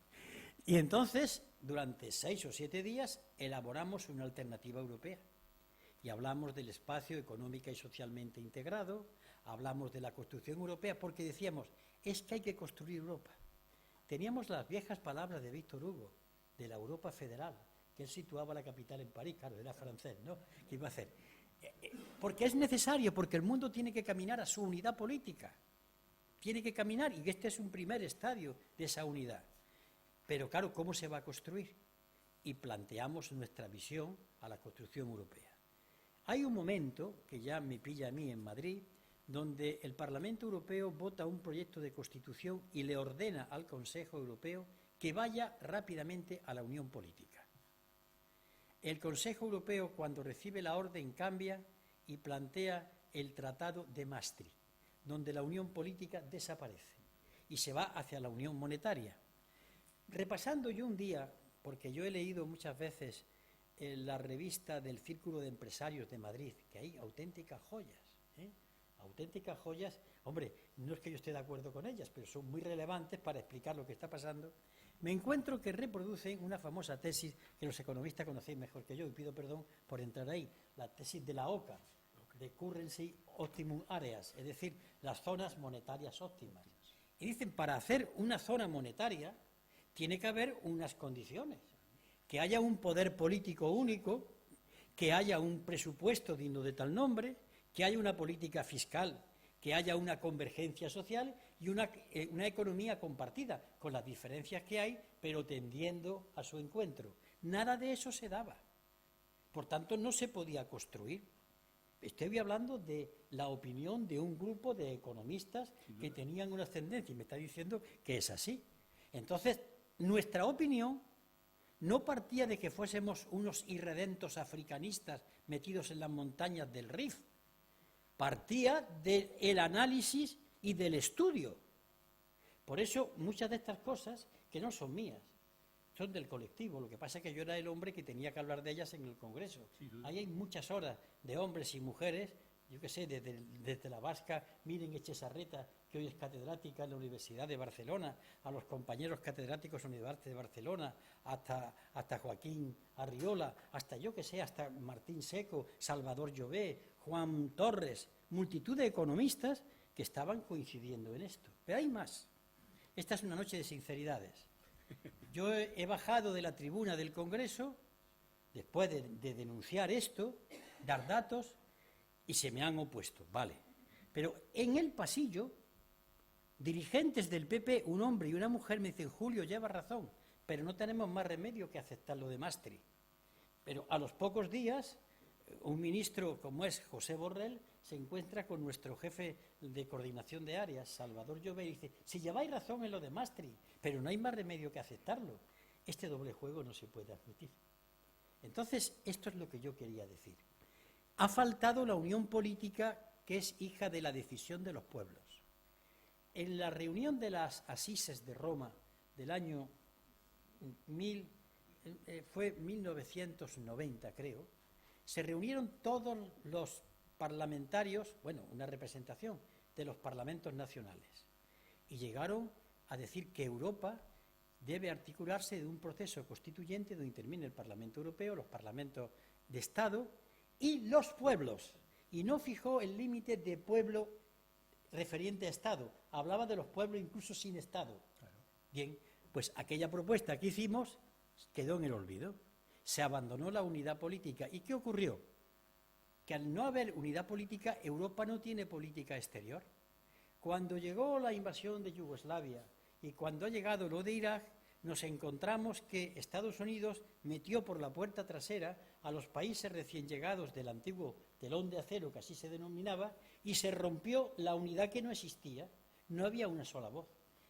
Y entonces, durante 6 o 7 días, elaboramos una alternativa europea. Y hablamos del espacio económica y socialmente integrado, hablamos de la construcción europea, porque decíamos, es que hay que construir Europa. Teníamos las viejas palabras de Víctor Hugo, de la Europa federal, que él situaba la capital en París, claro, era francés, ¿no? ¿Qué iba a hacer? Porque es necesario, porque el mundo tiene que caminar a su unidad política. Tiene que caminar, y este es un primer estadio de esa unidad. Pero claro, ¿cómo se va a construir? Y planteamos nuestra visión a la construcción europea. Hay un momento, que ya me pilla a mí en Madrid, donde el Parlamento Europeo vota un proyecto de Constitución y le ordena al Consejo Europeo que vaya rápidamente a la unión política. El Consejo Europeo, cuando recibe la orden, cambia y plantea el Tratado de Maastricht, donde la unión política desaparece y se va hacia la unión monetaria. Repasando yo un día, porque yo he leído muchas veces la revista del Círculo de Empresarios de Madrid, que hay auténticas joyas, auténticas joyas, hombre, no es que yo esté de acuerdo con ellas, pero son muy relevantes para explicar lo que está pasando. Me encuentro que reproducen una famosa tesis que los economistas conocéis mejor que yo, y pido perdón por entrar ahí, la tesis de la OCA, de Currency Optimum Areas, es decir, las zonas monetarias óptimas. Y dicen, para hacer una zona monetaria tiene que haber unas condiciones, que haya un poder político único, que haya un presupuesto digno de tal nombre, que haya una política fiscal, que haya una convergencia social y una economía compartida, con las diferencias que hay, pero tendiendo a su encuentro. Nada de eso se daba. Por tanto, no se podía construir. Estoy hablando de la opinión de un grupo de economistas que tenían una ascendencia, y me está diciendo que es así. Entonces, nuestra opinión no partía de que fuésemos unos irredentos africanistas metidos en las montañas del Rif, partía del análisis y del estudio. Por eso, muchas de estas cosas, que no son mías, son del colectivo. Lo que pasa es que yo era el hombre que tenía que hablar de ellas en el Congreso. Ahí hay muchas horas de hombres y mujeres, yo qué sé, desde la vasca Miren Echesarreta, que hoy es catedrática en la Universidad de Barcelona, a los compañeros catedráticos de la Universidad de Barcelona, hasta Joaquín Arriola, hasta yo que sé, hasta Martín Seco, Salvador Llobé, Juan Torres, multitud de economistas que estaban coincidiendo en esto. Pero hay más. Esta es una noche de sinceridades. Yo he bajado de la tribuna del Congreso, después de denunciar esto, dar datos, y se me han opuesto, vale. Pero en el pasillo, dirigentes del PP, un hombre y una mujer, me dicen: Julio, lleva razón, pero no tenemos más remedio que aceptar lo de Maastricht. Pero a los pocos días, un ministro como es José Borrell se encuentra con nuestro jefe de coordinación de áreas, Salvador Llobé, y dice: si lleváis razón en lo de Maastricht, pero no hay más remedio que aceptarlo. Este doble juego no se puede admitir. Entonces, esto es lo que yo quería decir. Ha faltado la unión política, que es hija de la decisión de los pueblos. En la reunión de las Asises de Roma del año 1990, creo, se reunieron todos los parlamentarios, bueno, una representación de los parlamentos nacionales, y llegaron a decir que Europa debe articularse de un proceso constituyente donde interviene el Parlamento Europeo, los parlamentos de Estado y los pueblos, y no fijó el límite de pueblo referente a Estado, hablaba de los pueblos incluso sin Estado. Claro. Bien, pues aquella propuesta que hicimos quedó en el olvido, se abandonó la unidad política. ¿Y qué ocurrió? Que al no haber unidad política, Europa no tiene política exterior. Cuando llegó la invasión de Yugoslavia y cuando ha llegado lo de Irak, nos encontramos que Estados Unidos metió por la puerta trasera a los países recién llegados del antiguo telón de acero, que así se denominaba, y se rompió la unidad que no existía. No había una sola voz.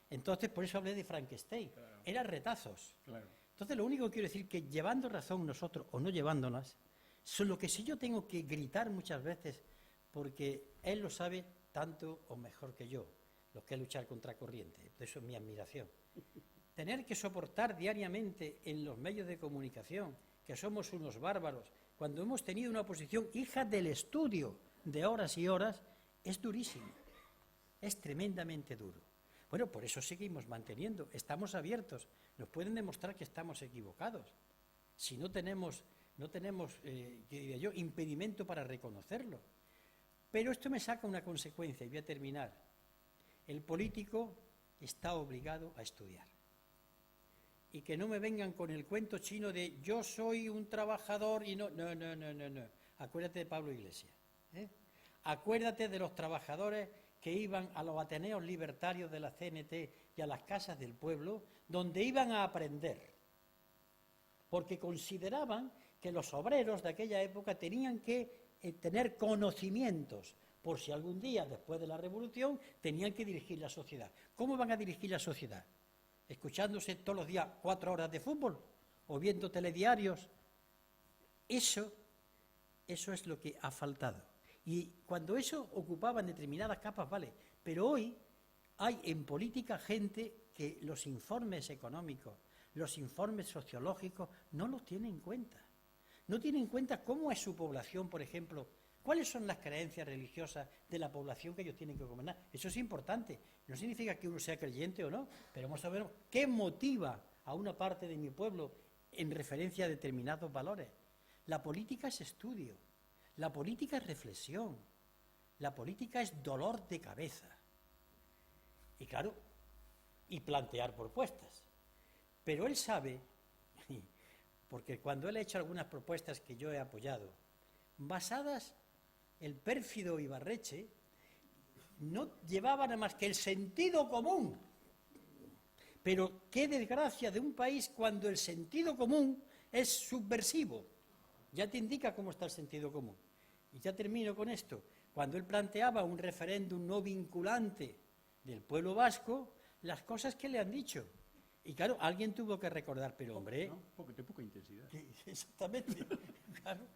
Entonces, por eso hablé de Frankenstein. Claro. Eran retazos. Claro. Entonces, lo único que quiero decir que llevando razón nosotros o no llevándolas, son lo que sí yo tengo que gritar muchas veces, porque él lo sabe tanto o mejor que yo, lo que es luchar contra corriente. Eso es mi admiración. Tener que soportar diariamente en los medios de comunicación que somos unos bárbaros, cuando hemos tenido una oposición hija del estudio de horas y horas, es durísimo, es tremendamente duro. Bueno, por eso seguimos manteniendo, estamos abiertos, nos pueden demostrar que estamos equivocados. Si no tenemos diría yo, impedimento para reconocerlo. Pero esto me saca una consecuencia, y voy a terminar. El político está obligado a estudiar. Y que no me vengan con el cuento chino de yo soy un trabajador y no. No. Acuérdate de Pablo Iglesias. Acuérdate de los trabajadores que iban a los ateneos libertarios de la CNT y a las casas del pueblo, donde iban a aprender. Porque consideraban que los obreros de aquella época tenían que tener conocimientos, por si algún día, después de la Revolución, tenían que dirigir la sociedad. ¿Cómo van a dirigir la sociedad? ¿Escuchándose todos los días 4 horas de fútbol? ¿O viendo telediarios? Eso es lo que ha faltado. Y cuando eso ocupaba en determinadas capas, vale. Pero hoy hay en política gente que los informes económicos, los informes sociológicos, no los tiene en cuenta. No tiene en cuenta cómo es su población, por ejemplo, cuáles son las creencias religiosas de la población que ellos tienen que gobernar. Eso es importante. No significa que uno sea creyente o no, pero vamos a ver qué motiva a una parte de mi pueblo en referencia a determinados valores. La política es estudio, la política es reflexión, la política es dolor de cabeza. Y claro, y plantear propuestas. Pero él sabe porque cuando él ha hecho algunas propuestas que yo he apoyado, basadas, el pérfido Ibarretxe no llevaba nada más que el sentido común. Pero qué desgracia de un país cuando el sentido común es subversivo. Ya te indica cómo está el sentido común. Y ya termino con esto. Cuando él planteaba un referéndum no vinculante del pueblo vasco, las cosas que le han dicho. Y claro, alguien tuvo que recordar, pero hombre... ¿No? De poca intensidad. Exactamente. Claro.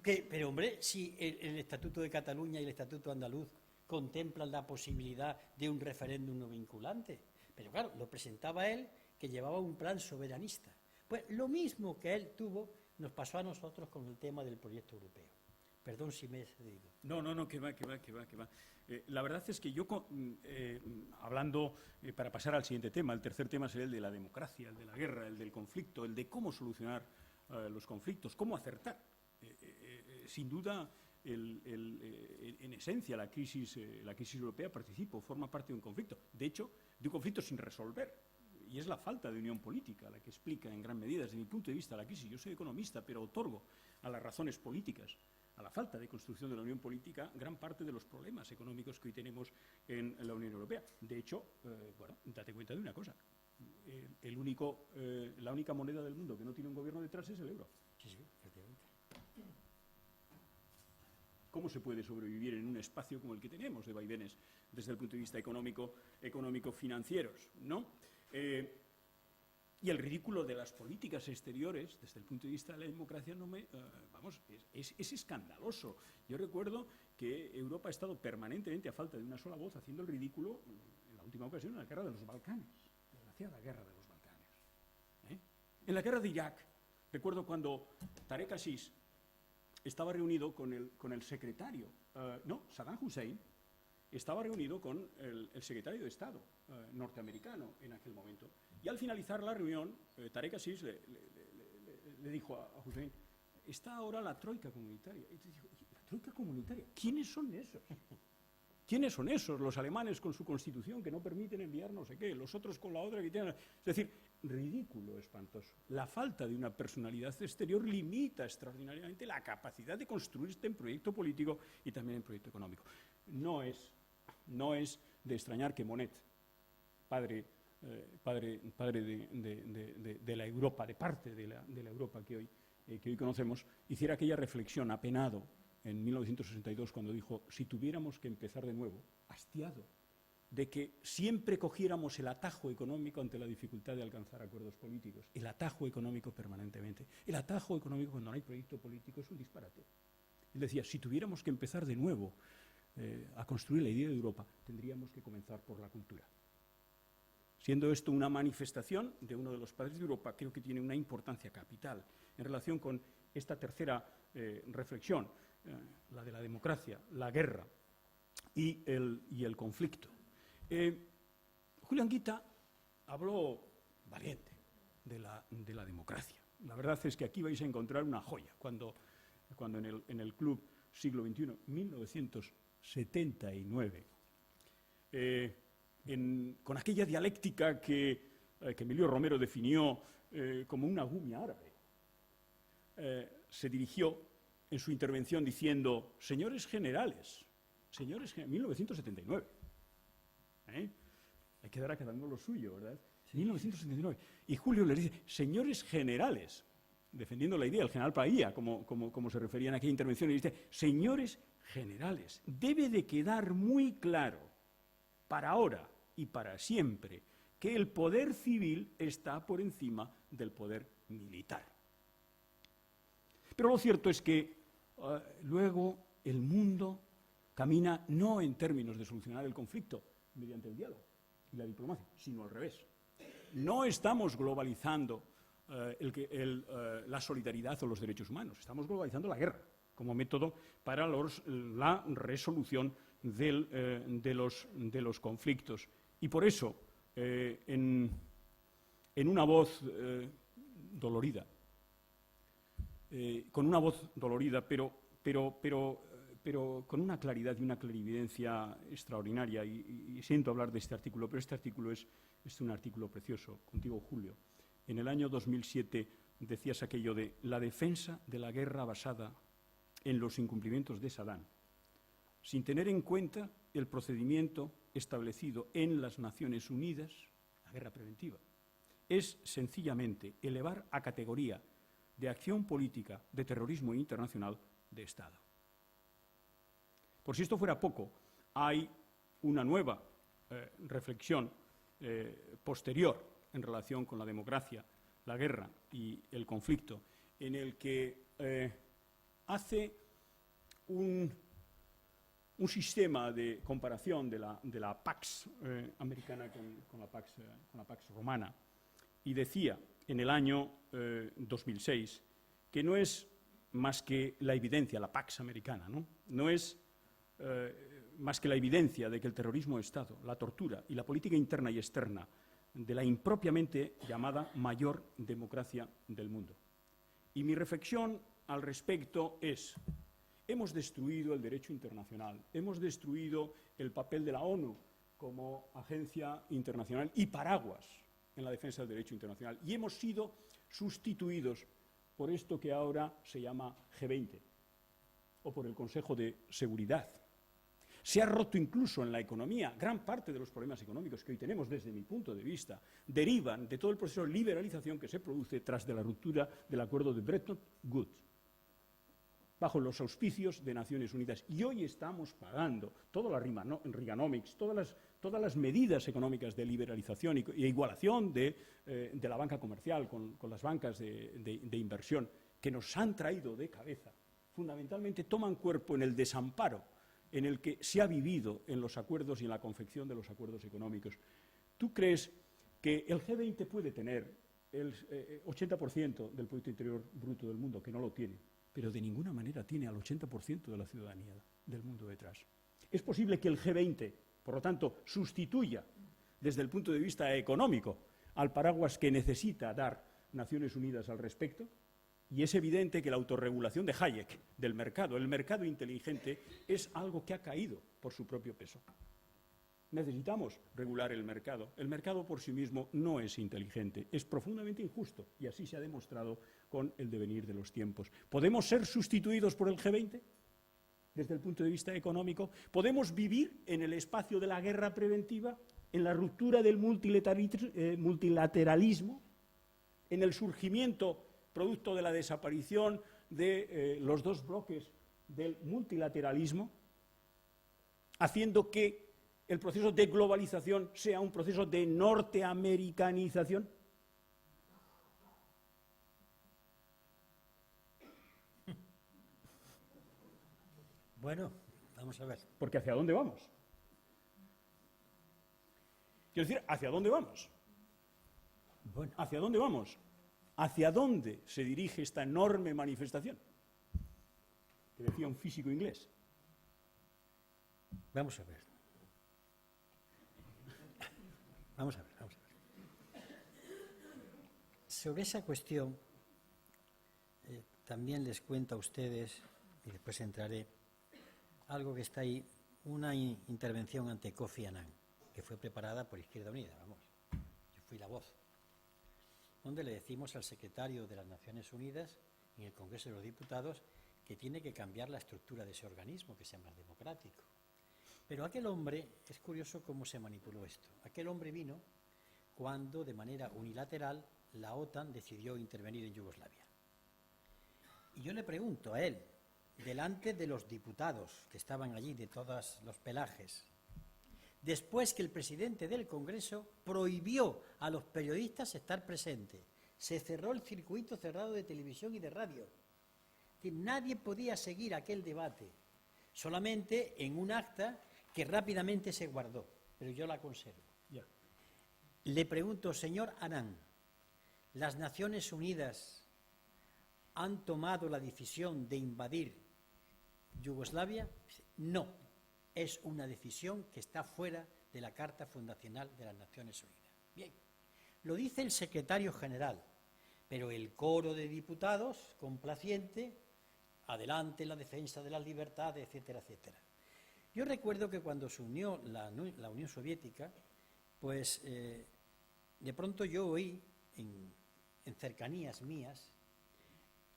Pero hombre, si el Estatuto de Cataluña y el Estatuto andaluz contemplan la posibilidad de un referéndum no vinculante. Pero claro, lo presentaba él, que llevaba un plan soberanista. Pues lo mismo que él tuvo, nos pasó a nosotros con el tema del proyecto europeo. Perdón si me he cedido. No, que va. La verdad es que yo, hablando, para pasar al siguiente tema, el tercer tema sería el de la democracia, el de la guerra, el del conflicto, el de cómo solucionar los conflictos, cómo acertar. Sin duda, en esencia, la crisis europea forma parte de un conflicto. De hecho, de un conflicto sin resolver. Y es la falta de unión política la que explica en gran medida, desde mi punto de vista, la crisis. Yo soy economista, pero otorgo a las razones políticas, a la falta de construcción de la unión política, gran parte de los problemas económicos que hoy tenemos en la Unión Europea. De hecho, date cuenta de una cosa. La única moneda del mundo que no tiene un gobierno detrás es el euro. Sí, efectivamente. ¿Cómo se puede sobrevivir en un espacio como el que tenemos de vaivenes desde el punto de vista económico-financieros, ¿no? Y el ridículo de las políticas exteriores, desde el punto de vista de la democracia, es escandaloso. Yo recuerdo que Europa ha estado permanentemente, a falta de una sola voz, haciendo el ridículo, en la última ocasión, en la guerra de los Balcanes, desgraciada guerra de los Balcanes. En la guerra de Irak, recuerdo cuando Tarek Aziz estaba reunido con el secretario, Saddam Hussein, estaba reunido con el secretario de Estado norteamericano en aquel momento. Y al finalizar la reunión, Tarek Aziz le dijo a Hussein, está ahora la troika comunitaria. Y te dijo, ¿la troika comunitaria? ¿Quiénes son esos? ¿Quiénes son esos? Los alemanes con su constitución que no permiten enviar no sé qué, los otros con la otra que tienen... Es decir, ridículo, espantoso. La falta de una personalidad exterior limita extraordinariamente la capacidad de construir este proyecto político y también en proyecto económico. No es de extrañar que Monet, padre de la Europa, de parte de la Europa que hoy conocemos, hiciera aquella reflexión apenado en 1962 cuando dijo, si tuviéramos que empezar de nuevo, hastiado de que siempre cogiéramos el atajo económico ante la dificultad de alcanzar acuerdos políticos, el atajo económico permanentemente. El atajo económico cuando no hay proyecto político es un disparate. Él decía, si tuviéramos que empezar de nuevo a construir la idea de Europa, tendríamos que comenzar por la cultura. Siendo esto una manifestación de uno de los padres de Europa, creo que tiene una importancia capital en relación con esta tercera reflexión, la de la democracia, la guerra y el conflicto. Julián Guita habló valiente de la democracia. La verdad es que aquí vais a encontrar una joya, cuando en el Club Siglo XXI, 1979, con aquella dialéctica que Emilio Romero definió como una gumia árabe, se dirigió en su intervención diciendo, señores generales, 1979, hay que dar a cada uno lo suyo, ¿verdad? Sí. 1979. Y Julio le dice, señores generales, defendiendo la idea, el general Paía, como se refería en aquella intervención, y dice, señores generales, debe de quedar muy claro, para ahora y para siempre, que el poder civil está por encima del poder militar. Pero lo cierto es que luego el mundo camina no en términos de solucionar el conflicto mediante el diálogo y la diplomacia, sino al revés. No estamos globalizando la solidaridad o los derechos humanos, estamos globalizando la guerra como método para la resolución de los conflictos. Y por eso, en una voz dolorida, pero con una claridad y una clarividencia extraordinaria, y siento hablar de este artículo, pero este artículo es un artículo precioso, contigo, Julio. En el año 2007 decías aquello de la defensa de la guerra basada en los incumplimientos de Saddam, sin tener en cuenta el procedimiento establecido en las Naciones Unidas, la guerra preventiva, es sencillamente elevar a categoría de acción política de terrorismo internacional de Estado. Por si esto fuera poco, hay una nueva reflexión posterior en relación con la democracia, la guerra y el conflicto, en el que hace un sistema de comparación de la Pax americana con la Pax romana, y decía en el año 2006 que no es más que la evidencia, la Pax americana, no es más que la evidencia de que el terrorismo de Estado, la tortura y la política interna y externa de la impropiamente llamada mayor democracia del mundo. Y mi reflexión al respecto es: hemos destruido el derecho internacional, hemos destruido el papel de la ONU como agencia internacional y paraguas en la defensa del derecho internacional, y hemos sido sustituidos por esto que ahora se llama G20 o por el Consejo de Seguridad. Se ha roto incluso en la economía. Gran parte de los problemas económicos que hoy tenemos, desde mi punto de vista, derivan de todo el proceso de liberalización que se produce tras de la ruptura del acuerdo de Bretton Woods, bajo los auspicios de Naciones Unidas. Y hoy estamos pagando toda la Reaganomics, todas las medidas económicas de liberalización e igualación de la banca comercial con las bancas de inversión, que nos han traído de cabeza, fundamentalmente toman cuerpo en el desamparo en el que se ha vivido en los acuerdos y en la confección de los acuerdos económicos. ¿Tú crees que el G20 puede tener el 80% del Producto Interior Bruto del mundo, que no lo tiene, pero de ninguna manera tiene al 80% de la ciudadanía del mundo detrás? ¿Es posible que el G20, por lo tanto, sustituya desde el punto de vista económico al paraguas que necesita dar Naciones Unidas al respecto? Y es evidente que la autorregulación de Hayek, del mercado, el mercado inteligente, es algo que ha caído por su propio peso. Necesitamos regular el mercado. El mercado por sí mismo no es inteligente, es profundamente injusto, y así se ha demostrado con el devenir de los tiempos. ¿Podemos ser sustituidos por el G20 desde el punto de vista económico? ¿Podemos vivir en el espacio de la guerra preventiva, en la ruptura del multilateralismo, en el surgimiento producto de la desaparición de los dos bloques del multilateralismo, haciendo que el proceso de globalización sea un proceso de norteamericanización? Bueno, vamos a ver. Porque ¿hacia dónde vamos? Quiero decir, ¿hacia dónde vamos? Bueno. ¿Hacia dónde vamos? ¿Hacia dónde se dirige esta enorme manifestación? Que decía un físico inglés. Vamos a ver. Sobre esa cuestión, también les cuento a ustedes, y después entraré, algo que está ahí, una intervención ante Kofi Annan, que fue preparada por Izquierda Unida, vamos. Yo fui la voz, donde le decimos al secretario de las Naciones Unidas en el Congreso de los Diputados que tiene que cambiar la estructura de ese organismo, que sea más democrático. Pero aquel hombre, es curioso cómo se manipuló esto. Aquel hombre vino cuando, de manera unilateral, la OTAN decidió intervenir en Yugoslavia. Y yo le pregunto a él, delante de los diputados que estaban allí, de todos los pelajes, después que el presidente del Congreso prohibió a los periodistas estar presentes, se cerró el circuito cerrado de televisión y de radio. Que nadie podía seguir aquel debate, solamente en un acta que rápidamente se guardó, pero yo la conservo. Ya. Le pregunto, señor Annan, ¿las Naciones Unidas han tomado la decisión de invadir Yugoslavia? No. Es una decisión que está fuera de la Carta Fundacional de las Naciones Unidas. Bien, lo dice el secretario general, pero el coro de diputados, complaciente, adelante la defensa de las libertades, etcétera, etcétera. Yo recuerdo que cuando se unió la Unión Soviética, pues de pronto yo oí en en cercanías mías,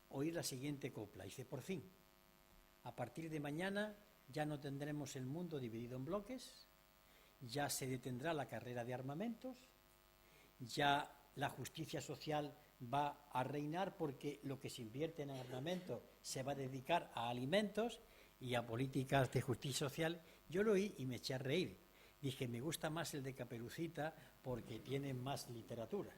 oír la siguiente copla. Dice, por fin, a partir de mañana ya no tendremos el mundo dividido en bloques, ya se detendrá la carrera de armamentos, ya la justicia social va a reinar porque lo que se invierte en armamento se va a dedicar a alimentos y a políticas de justicia social. Yo lo oí y me eché a reír. Dije, me gusta más el de Caperucita porque tiene más literatura.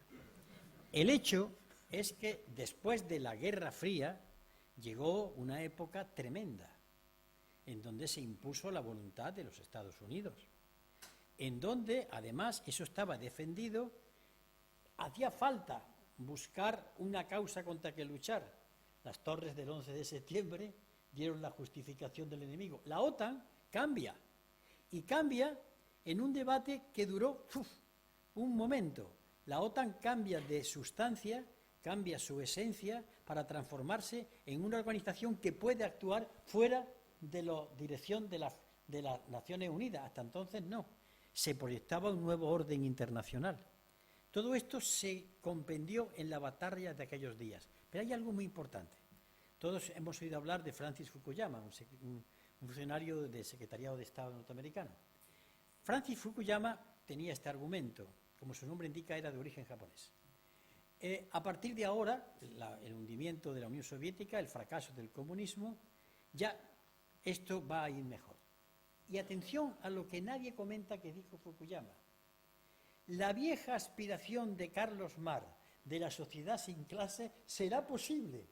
El hecho es que después de la Guerra Fría llegó una época tremenda en donde se impuso la voluntad de los Estados Unidos, en donde, además, eso estaba defendido, hacía falta buscar una causa contra que luchar. Las torres del 11 de septiembre dieron la justificación del enemigo. La OTAN cambia, y cambia en un debate que duró un momento. La OTAN cambia de sustancia, cambia su esencia para transformarse en una organización que puede actuar fuera de la dirección de las Naciones Unidas. Hasta entonces no. Se proyectaba un nuevo orden internacional. Todo esto se compendió en la batalla de aquellos días. Pero hay algo muy importante. Todos hemos oído hablar de Francis Fukuyama, un funcionario del Secretariado de Estado norteamericano. Francis Fukuyama tenía este argumento, como su nombre indica, era de origen japonés. A partir de ahora, el hundimiento de la Unión Soviética, el fracaso del comunismo, ya esto va a ir mejor. Y atención a lo que nadie comenta que dijo Fukuyama. La vieja aspiración de Carlos Marx de la sociedad sin clase será posible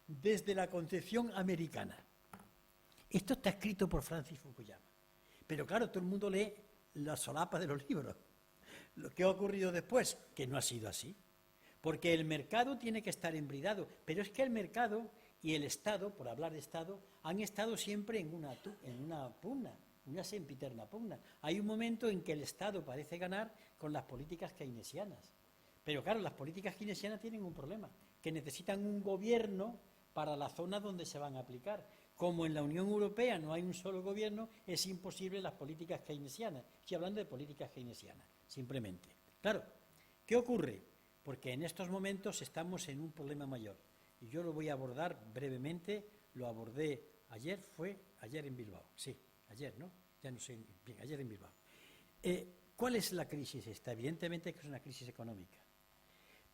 desde la concepción americana. Esto está escrito por Francis Fukuyama. Pero claro, todo el mundo lee la solapa de los libros. Lo que ha ocurrido después, que no ha sido así. Porque el mercado tiene que estar embridado. Pero es que el mercado y el Estado, por hablar de Estado, han estado siempre en una pugna, una sempiterna pugna. Hay un momento en que el Estado parece ganar con las políticas keynesianas. Pero claro, las políticas keynesianas tienen un problema, que necesitan un gobierno para la zona donde se van a aplicar. Como en la Unión Europea no hay un solo gobierno, es imposible las políticas keynesianas. Estoy hablando de políticas keynesianas, simplemente. Claro, ¿qué ocurre? Porque en estos momentos estamos en un problema mayor. Y yo lo voy a abordar brevemente, lo abordé ayer, fue ayer en Bilbao. Sí, ayer, ¿no? Ya no sé, bien, ayer en Bilbao. ¿Cuál es la crisis esta? Evidentemente que es una crisis económica.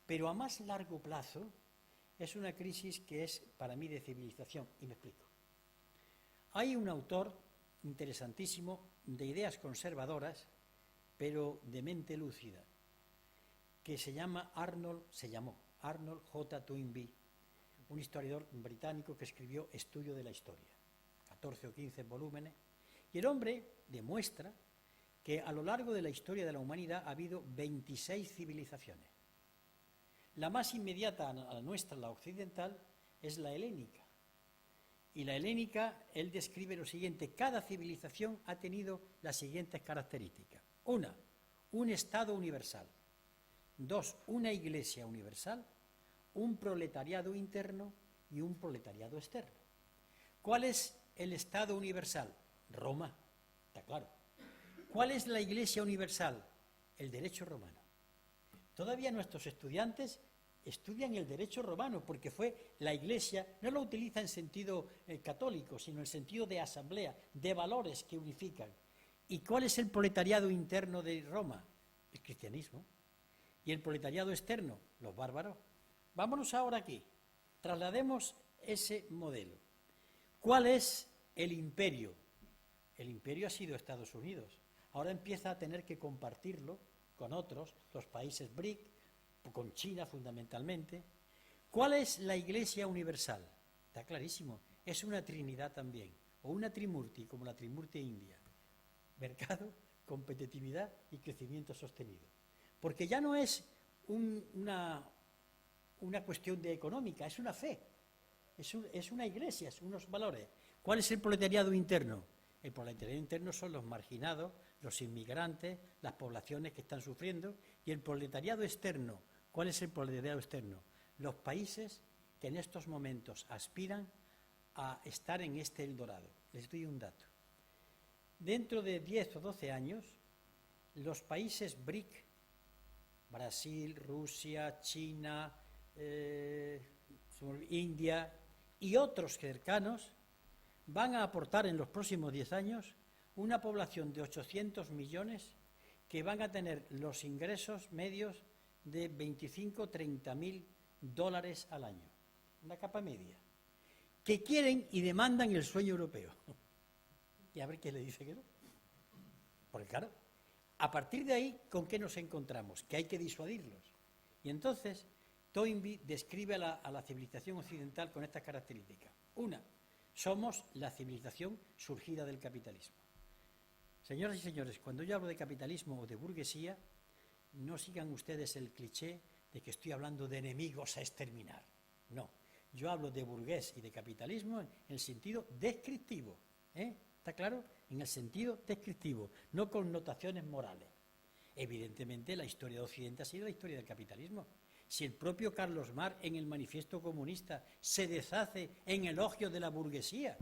Pero a más largo plazo es una crisis que es, para mí, de civilización. Y me explico. Hay un autor interesantísimo de ideas conservadoras, pero de mente lúcida, que se llamó Arnold J. Toynbee, un historiador británico que escribió Estudio de la Historia, 14 o 15 volúmenes, y el hombre demuestra que a lo largo de la historia de la humanidad ha habido 26 civilizaciones. La más inmediata a la nuestra, la occidental, es la helénica. Y la helénica, él describe lo siguiente: cada civilización ha tenido las siguientes características. 1, un Estado universal. 2, una iglesia universal. Un proletariado interno y un proletariado externo. ¿Cuál es el Estado universal? Roma, está claro. ¿Cuál es la iglesia universal? El derecho romano. Todavía nuestros estudiantes estudian el derecho romano porque fue la iglesia, no lo utiliza en sentido católico, sino en sentido de asamblea, de valores que unifican. ¿Y cuál es el proletariado interno de Roma? El cristianismo. ¿Y el proletariado externo? Los bárbaros. Vámonos ahora aquí, traslademos ese modelo. ¿Cuál es el imperio? El imperio ha sido Estados Unidos. Ahora empieza a tener que compartirlo con otros, los países BRIC, con China fundamentalmente. ¿Cuál es la Iglesia universal? Está clarísimo, es una trinidad también, o una trimurti, como la trimurti india. Mercado, competitividad y crecimiento sostenido. Porque ya no es una cuestión de económica, es una fe, es una iglesia, es unos valores. ¿Cuál es el proletariado interno? El proletariado interno son los marginados, los inmigrantes, las poblaciones que están sufriendo. Y el proletariado externo, ¿cuál es el proletariado externo? Los países que en estos momentos aspiran a estar en este Eldorado. Les doy un dato. Dentro de 10 o 12 años, los países BRIC, Brasil, Rusia, China, India y otros cercanos, van a aportar en los próximos 10 años una población de 800 millones que van a tener los ingresos medios de 25-30.000 dólares al año, una capa media, que quieren y demandan el sueño europeo. Y a ver qué le dice que no. Porque claro, a partir de ahí, ¿con qué nos encontramos? Que hay que disuadirlos. Y entonces, Toynbee describe a la civilización occidental con estas características. Una, somos la civilización surgida del capitalismo. Señoras y señores, cuando yo hablo de capitalismo o de burguesía, no sigan ustedes el cliché de que estoy hablando de enemigos a exterminar. No, yo hablo de burgués y de capitalismo en el sentido descriptivo. ¿Está claro? En el sentido descriptivo, no con notaciones morales. Evidentemente, la historia de Occidente ha sido la historia del capitalismo. Si el propio Carlos Marx en el Manifiesto Comunista se deshace en elogio de la burguesía,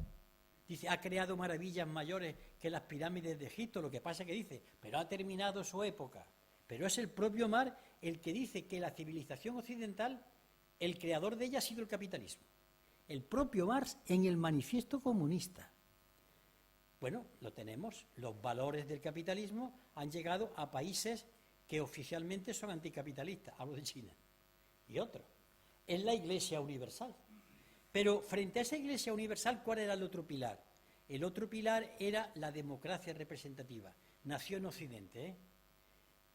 dice, ha creado maravillas mayores que las pirámides de Egipto, lo que pasa es que dice, pero ha terminado su época. Pero es el propio Marx el que dice que la civilización occidental, el creador de ella ha sido el capitalismo. El propio Marx en el Manifiesto Comunista. Bueno, lo tenemos, los valores del capitalismo han llegado a países que oficialmente son anticapitalistas, hablo de China, y otros. Es la Iglesia Universal. Pero frente a esa Iglesia Universal, ¿cuál era el otro pilar? El otro pilar era la democracia representativa. Nació en Occidente,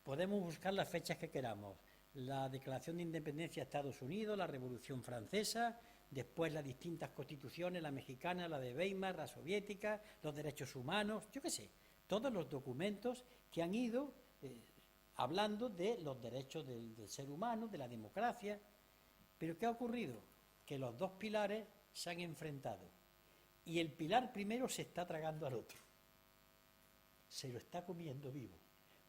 Podemos buscar las fechas que queramos. La Declaración de Independencia de Estados Unidos, la Revolución Francesa, después las distintas constituciones, la mexicana, la de Weimar, la soviética, los derechos humanos, yo qué sé, todos los documentos que han ido hablando de los derechos del ser humano, de la democracia. Pero ¿qué ha ocurrido? Que los dos pilares se han enfrentado y el pilar primero se está tragando al otro, se lo está comiendo vivo.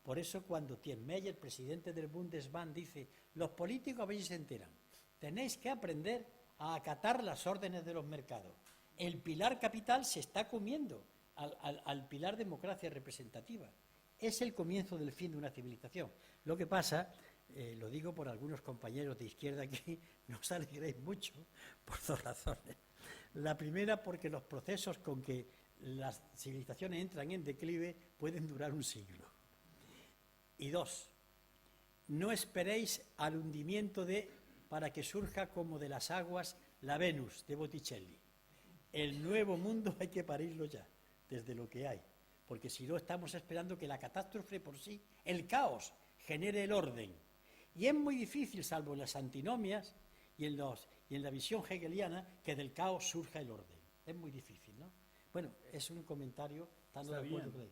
Por eso cuando Thienmeyer, presidente del Bundesbank, dice, los políticos a veces se enteran, tenéis que aprender a acatar las órdenes de los mercados. El pilar capital se está comiendo al pilar democracia representativa. Es el comienzo del fin de una civilización. Lo que pasa, lo digo por algunos compañeros de izquierda aquí, no os alegréis mucho por dos razones. La primera, porque los procesos con que las civilizaciones entran en declive pueden durar un siglo. Y dos, no esperéis al hundimiento para que surja como de las aguas la Venus de Botticelli. El nuevo mundo hay que parirlo ya, desde lo que hay, porque si no estamos esperando que la catástrofe por sí, el caos, genere el orden. Y es muy difícil, salvo en las antinomias y en la visión hegeliana, que del caos surja el orden. Es muy difícil, ¿no? Bueno, es un comentario tan de acuerdo con él.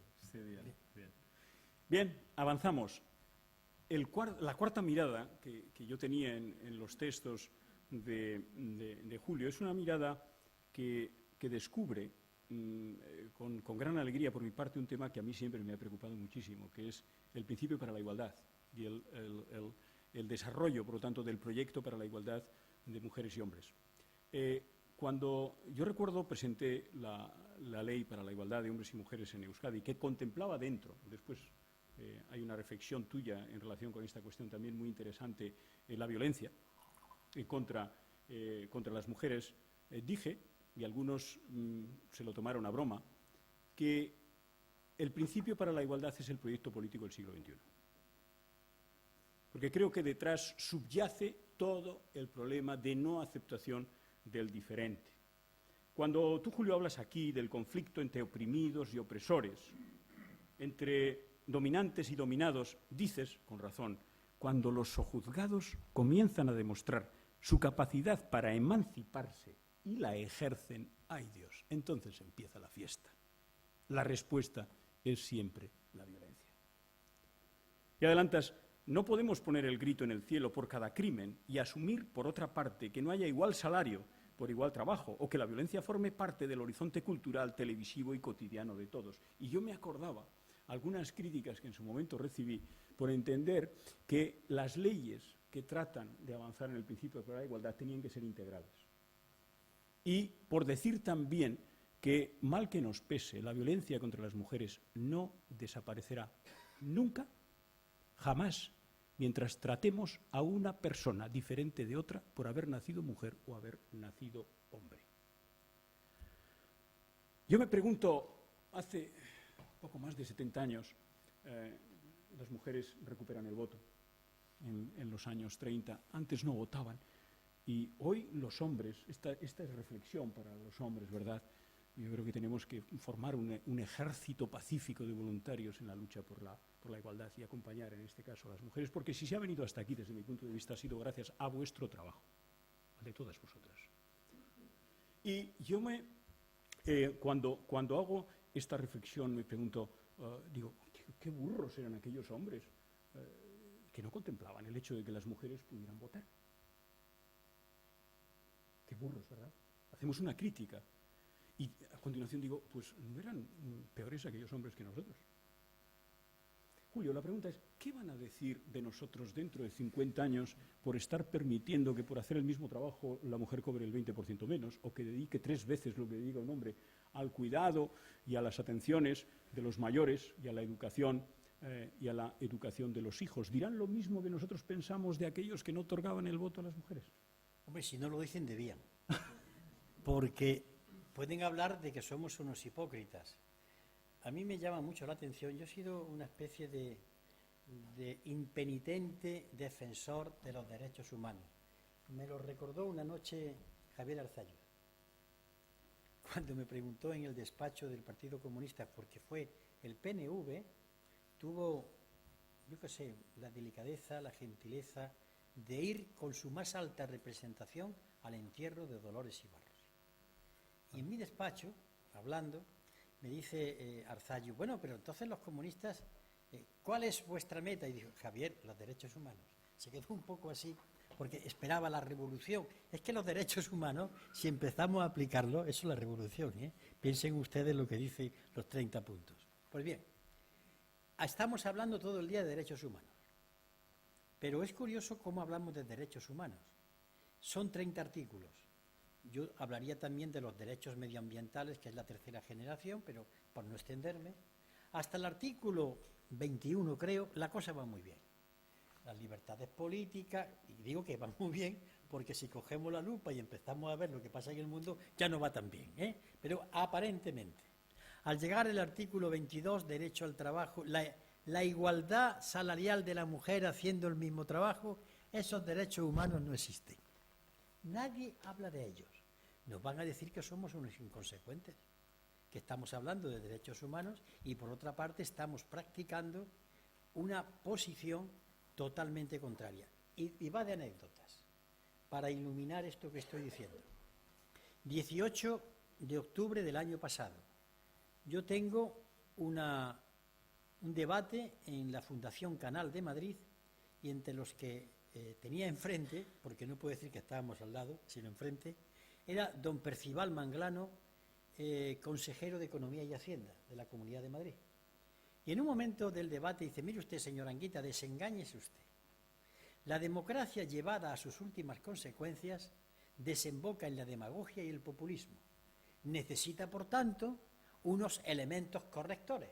Bien, avanzamos. La cuarta mirada que yo tenía en los textos de Julio es una mirada que descubre con gran alegría por mi parte un tema que a mí siempre me ha preocupado muchísimo, que es el principio para la igualdad y el desarrollo, por lo tanto, del proyecto para la igualdad de mujeres y hombres. Cuando yo recuerdo presenté la ley para la igualdad de hombres y mujeres en Euskadi, que contemplaba dentro, después hay una reflexión tuya en relación con esta cuestión también muy interesante, la violencia contra las mujeres, dije, y algunos se lo tomaron a broma, que el principio para la igualdad es el proyecto político del siglo XXI. Porque creo que detrás subyace todo el problema de no aceptación del diferente. Cuando tú, Julio, hablas aquí del conflicto entre oprimidos y opresores, entre dominantes y dominados, dices, con razón, cuando los sojuzgados comienzan a demostrar su capacidad para emanciparse y la ejercen, ¡ay Dios!, entonces empieza la fiesta. La respuesta es siempre la violencia. Y adelantas, no podemos poner el grito en el cielo por cada crimen y asumir, por otra parte, que no haya igual salario por igual trabajo, o que la violencia forme parte del horizonte cultural, televisivo y cotidiano de todos. Y yo me acordaba algunas críticas que en su momento recibí por entender que las leyes que tratan de avanzar en el principio de la igualdad tenían que ser integrales. Y por decir también que, mal que nos pese, la violencia contra las mujeres no desaparecerá nunca, jamás, mientras tratemos a una persona diferente de otra por haber nacido mujer o haber nacido hombre. Yo me pregunto, hace poco más de 70 años, las mujeres recuperan el voto en los años 30, antes no votaban, y hoy los hombres, esta es reflexión para los hombres, ¿verdad? Yo creo que tenemos que formar un ejército pacífico de voluntarios en la lucha por la igualdad y acompañar en este caso a las mujeres, porque si se ha venido hasta aquí, desde mi punto de vista, ha sido gracias a vuestro trabajo, de todas vosotras. Y yo cuando hago esta reflexión me pregunto, digo, qué burros eran aquellos hombres que no contemplaban el hecho de que las mujeres pudieran votar. Qué burros, ¿verdad? Hacemos una crítica. Y a continuación digo, pues no eran peores aquellos hombres que nosotros. Julio, la pregunta es, ¿qué van a decir de nosotros dentro de 50 años por estar permitiendo que por hacer el mismo trabajo la mujer cobre el 20% menos o que dedique 3 veces lo que dedica un hombre al cuidado y a las atenciones de los mayores y a la educación de los hijos? ¿Dirán lo mismo que nosotros pensamos de aquellos que no otorgaban el voto a las mujeres? Hombre, si no lo dicen, debían. Porque pueden hablar de que somos unos hipócritas. A mí me llama mucho la atención, yo he sido una especie de impenitente defensor de los derechos humanos. Me lo recordó una noche Javier Arzalluz, cuando me preguntó en el despacho del Partido Comunista, porque fue el PNV, tuvo, yo qué sé, la delicadeza, la gentileza de ir con su más alta representación al entierro de Dolores Ibarra. Y en mi despacho, hablando, me dice Arzalluz, bueno, pero entonces los comunistas, ¿cuál es vuestra meta? Y dijo, Javier, los derechos humanos. Se quedó un poco así, porque esperaba la revolución. Es que los derechos humanos, si empezamos a aplicarlos, eso es la revolución, ¿eh? Piensen ustedes lo que dicen los 30 puntos. Pues bien, estamos hablando todo el día de derechos humanos. Pero es curioso cómo hablamos de derechos humanos. Son 30 artículos. Yo hablaría también de los derechos medioambientales, que es la 3ª generación, pero por no extenderme. Hasta el artículo 21, creo, la cosa va muy bien. Las libertades políticas, y digo que van muy bien, porque si cogemos la lupa y empezamos a ver lo que pasa en el mundo, ya no va tan bien, ¿eh? Pero aparentemente. Al llegar el artículo 22, derecho al trabajo, la igualdad salarial de la mujer haciendo el mismo trabajo, esos derechos humanos no existen. Nadie habla de ellos. Nos van a decir que somos unos inconsecuentes, que estamos hablando de derechos humanos y por otra parte estamos practicando una posición totalmente contraria. Y va de anécdotas para iluminar esto que estoy diciendo. 18 de octubre del año pasado, yo tengo un debate en la Fundación Canal de Madrid y entre los que tenía enfrente, porque no puedo decir que estábamos al lado, sino enfrente, era don Percival Manglano, consejero de Economía y Hacienda de la Comunidad de Madrid. Y en un momento del debate dice, mire usted, señor Anguita, desengáñese usted. La democracia llevada a sus últimas consecuencias desemboca en la demagogia y el populismo. Necesita, por tanto, unos elementos correctores.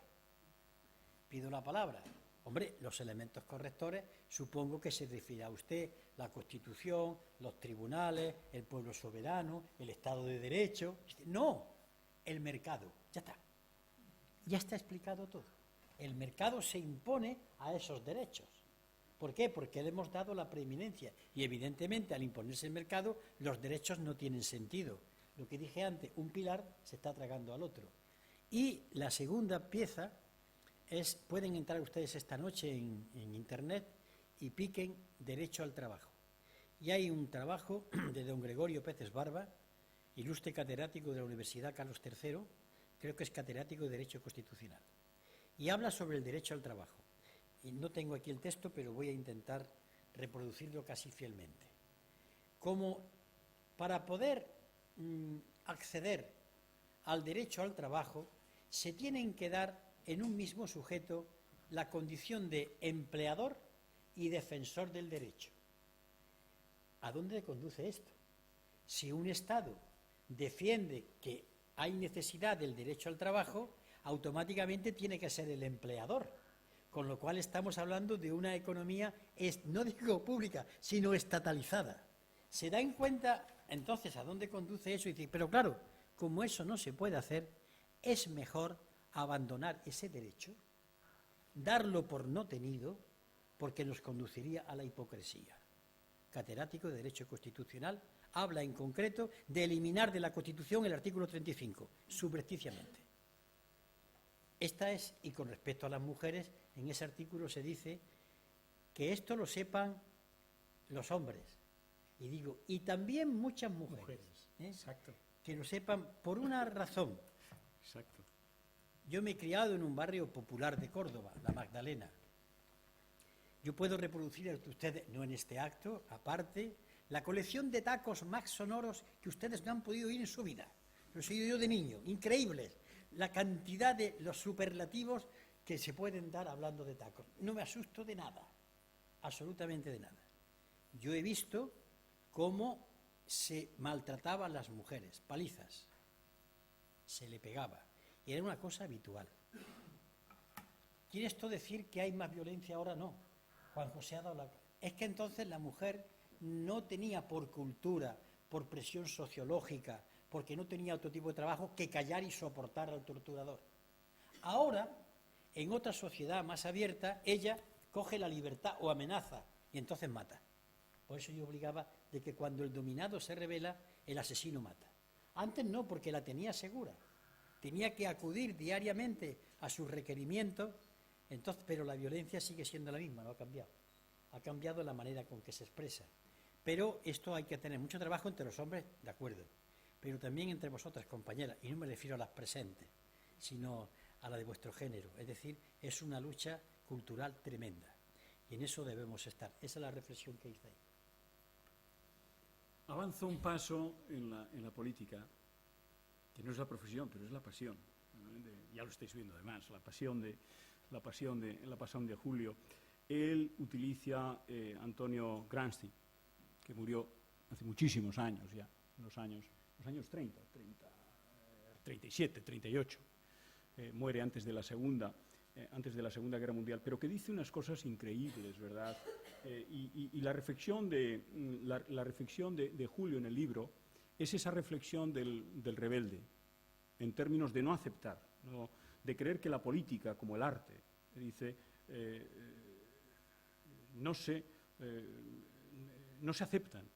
Pido la palabra. Hombre, los elementos correctores supongo que se refiere a usted la Constitución, los tribunales, el pueblo soberano, el Estado de Derecho. No, el mercado, ya está. Ya está explicado todo. El mercado se impone a esos derechos. ¿Por qué? Porque le hemos dado la preeminencia y evidentemente al imponerse el mercado los derechos no tienen sentido. Lo que dije antes, un pilar se está tragando al otro. Y la segunda pieza es, pueden entrar ustedes esta noche en Internet y piquen derecho al trabajo. Y hay un trabajo de don Gregorio Peces Barba, ilustre catedrático de la Universidad Carlos III, creo que es catedrático de Derecho Constitucional, y habla sobre el derecho al trabajo. Y no tengo aquí el texto, pero voy a intentar reproducirlo casi fielmente. Como para poder acceder al derecho al trabajo, se tienen que dar en un mismo sujeto la condición de empleador y defensor del derecho. ¿A dónde conduce esto? Si un Estado defiende que hay necesidad del derecho al trabajo, automáticamente tiene que ser el empleador. Con lo cual estamos hablando de una economía, no digo pública, sino estatalizada. Se da en cuenta entonces a dónde conduce eso y dice, pero claro, como eso no se puede hacer, es mejor abandonar ese derecho, darlo por no tenido, porque nos conduciría a la hipocresía. Catedrático de Derecho Constitucional habla en concreto de eliminar de la Constitución el artículo 35, subrepticiamente. Esta es, y con respecto a las mujeres, en ese artículo se dice que esto lo sepan los hombres, y digo, y también muchas mujeres, Exacto. que lo sepan por una razón. Exacto. Yo me he criado en un barrio popular de Córdoba, La Magdalena. Yo puedo reproducir a ustedes, no en este acto, aparte, la colección de tacos más sonoros que ustedes no han podido oír en su vida. Los he oído yo de niño, increíbles. La cantidad de los superlativos que se pueden dar hablando de tacos. No me asusto de nada, absolutamente de nada. Yo he visto cómo se maltrataban las mujeres, palizas, se le pegaba, y era una cosa habitual. ¿Quiere esto decir que hay más violencia ahora? No. Juan José ha dado la... Es que entonces la mujer no tenía por cultura, por presión sociológica, porque no tenía otro tipo de trabajo que callar y soportar al torturador. Ahora, en otra sociedad más abierta, ella coge la libertad o amenaza y entonces mata. Por eso yo obligaba de que cuando el dominado se rebela, el asesino mata. Antes no, porque la tenía segura. Tenía que acudir diariamente a sus requerimientos, entonces, pero la violencia sigue siendo la misma, no ha cambiado. Ha cambiado la manera con que se expresa. Pero esto hay que tener mucho trabajo entre los hombres, de acuerdo, pero también entre vosotras, compañeras, y no me refiero a las presentes, sino a la de vuestro género. Es decir, es una lucha cultural tremenda, y en eso debemos estar. Esa es la reflexión que hice ahí. Avanzo un paso en la política, que no es la profesión, pero es la pasión. Ya lo estáis viendo además, la pasión de Julio. Él utiliza Antonio Gramsci, que murió hace muchísimos años ya, en los años 30, 37, 38. Muere antes de la Segunda Guerra Mundial, pero que dice unas cosas increíbles, ¿verdad? Y la reflexión de Julio en el libro es esa reflexión del rebelde, en términos de no aceptar, de creer que la política, como el arte, dice, no se aceptan,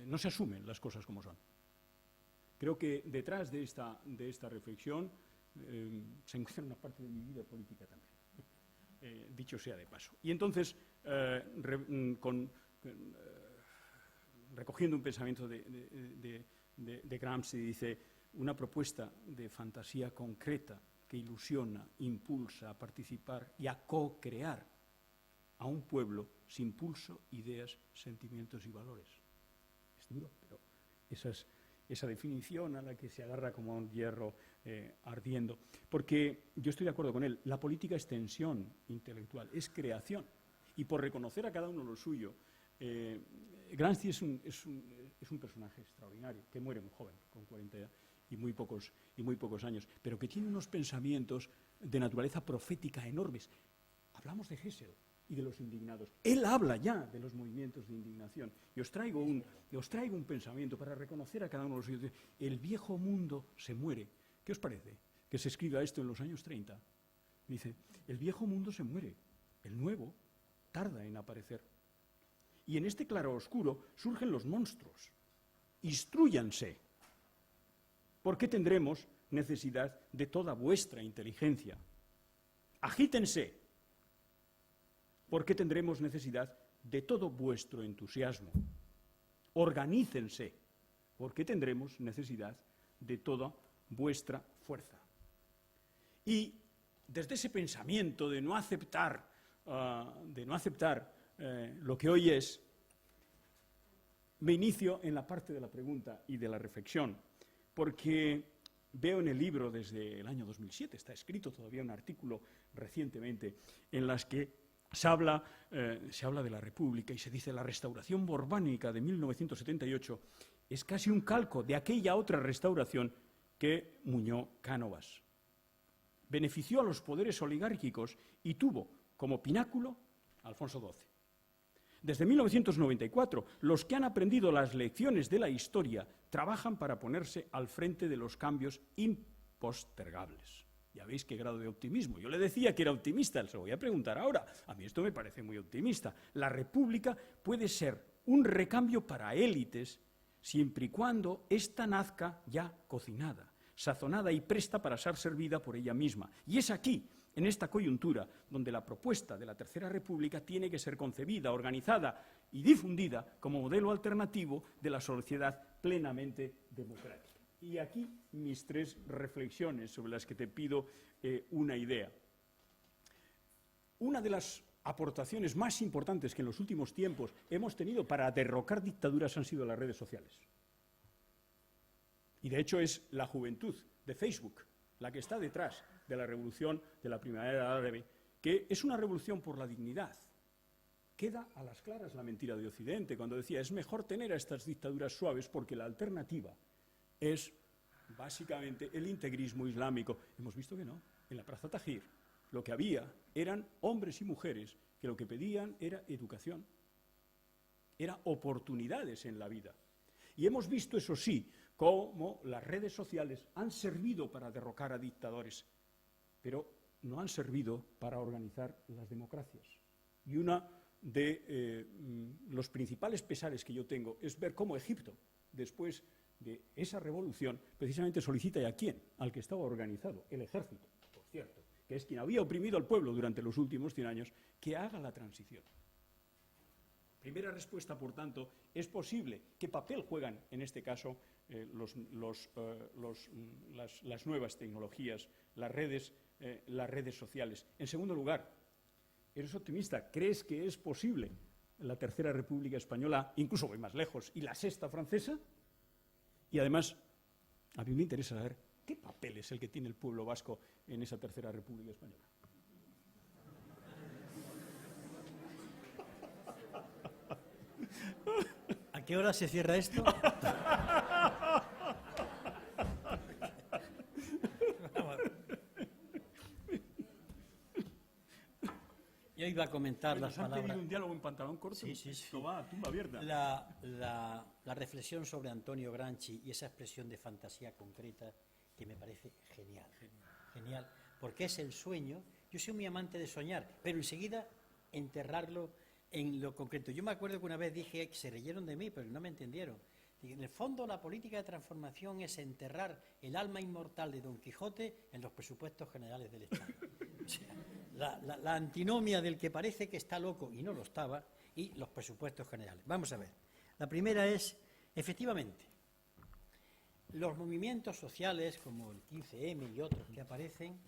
no se asumen las cosas como son. Creo que detrás de esta reflexión se encuentra una parte de mi vida política también, dicho sea de paso. Y entonces, recogiendo un pensamiento de Gramsci, dice, una propuesta de fantasía concreta que ilusiona, impulsa a participar y a co-crear a un pueblo sin pulso, ideas, sentimientos y valores. Es duro, pero esa definición a la que se agarra como a un hierro ardiendo. Porque yo estoy de acuerdo con él, la política es tensión intelectual, es creación. Y por reconocer a cada uno lo suyo, Gramsci es un personaje extraordinario, que muere muy joven, con 40 y muy pocos años, pero que tiene unos pensamientos de naturaleza profética enormes. Hablamos de Hessel y de los indignados. Él habla ya de los movimientos de indignación. Y os traigo un pensamiento para reconocer a cada uno de los suyos. El viejo mundo se muere. ¿Qué os parece que se escriba esto en los años 30? Dice, el viejo mundo se muere, el nuevo tarda en aparecer. Y en este claroscuro surgen los monstruos. Instrúyanse, porque tendremos necesidad de toda vuestra inteligencia. Agítense, porque tendremos necesidad de todo vuestro entusiasmo. Organícense, porque tendremos necesidad de toda vuestra fuerza. Y desde ese pensamiento de no aceptar lo que hoy es, me inicio en la parte de la pregunta y de la reflexión, porque veo en el libro desde el año 2007, está escrito todavía un artículo recientemente, en las que se habla de la República y se dice la restauración borbónica de 1978 es casi un calco de aquella otra restauración que muñó Cánovas. Benefició a los poderes oligárquicos y tuvo como pináculo Alfonso XII. Desde 1994, los que han aprendido las lecciones de la historia trabajan para ponerse al frente de los cambios impostergables. Ya veis qué grado de optimismo. Yo le decía que era optimista, se lo voy a preguntar ahora. A mí esto me parece muy optimista. La República puede ser un recambio para élites siempre y cuando ésta nazca ya cocinada, sazonada y presta para ser servida por ella misma. Y es aquí, en esta coyuntura, donde la propuesta de la Tercera República tiene que ser concebida, organizada y difundida como modelo alternativo de la sociedad plenamente democrática. Y aquí mis 3 reflexiones sobre las que te pido una idea. Una de las aportaciones más importantes que en los últimos tiempos hemos tenido para derrocar dictaduras han sido las redes sociales. Y de hecho es la juventud de Facebook la que está detrás de la revolución de la primavera árabe, que es una revolución por la dignidad. Queda a las claras la mentira de Occidente cuando decía es mejor tener a estas dictaduras suaves porque la alternativa es básicamente el integrismo islámico. Hemos visto que no. En la Plaza Tahrir lo que había eran hombres y mujeres que lo que pedían era educación, era oportunidades en la vida. Y hemos visto, eso sí, cómo las redes sociales han servido para derrocar a dictadores, pero no han servido para organizar las democracias. Y uno de los principales pesares que yo tengo es ver cómo Egipto, después de esa revolución, precisamente solicita ¿y a quién? Al que estaba organizado, el ejército, por cierto, que es quien había oprimido al pueblo durante los últimos 100 años, que haga la transición. Primera respuesta, por tanto, es posible. ¿Qué papel juegan, en este caso, las nuevas tecnologías, las redes sociales? En segundo lugar, ¿eres optimista? ¿Crees que es posible la Tercera República Española, incluso voy más lejos, y la Sexta Francesa? Y además, a mí me interesa saber qué papel es el que tiene el pueblo vasco en esa Tercera República Española. ¿A qué hora se cierra esto? Yo iba a comentar las ¿Han palabras. pedido un diálogo en pantalón corto? Sí, sí, sí. Esto va a tumba abierta. La reflexión sobre Antonio Gramsci y esa expresión de fantasía concreta que me parece genial. Genial, porque es el sueño. Yo soy muy amante de soñar, pero enseguida enterrarlo en lo concreto. Yo me acuerdo que una vez dije que se reyeron de mí, pero no me entendieron. En el fondo, la política de transformación es enterrar el alma inmortal de Don Quijote en los presupuestos generales del Estado. O sea, la antinomia del que parece que está loco y no lo estaba, y los presupuestos generales. Vamos a ver. La primera es, efectivamente, los movimientos sociales, como el 15M y otros que aparecen,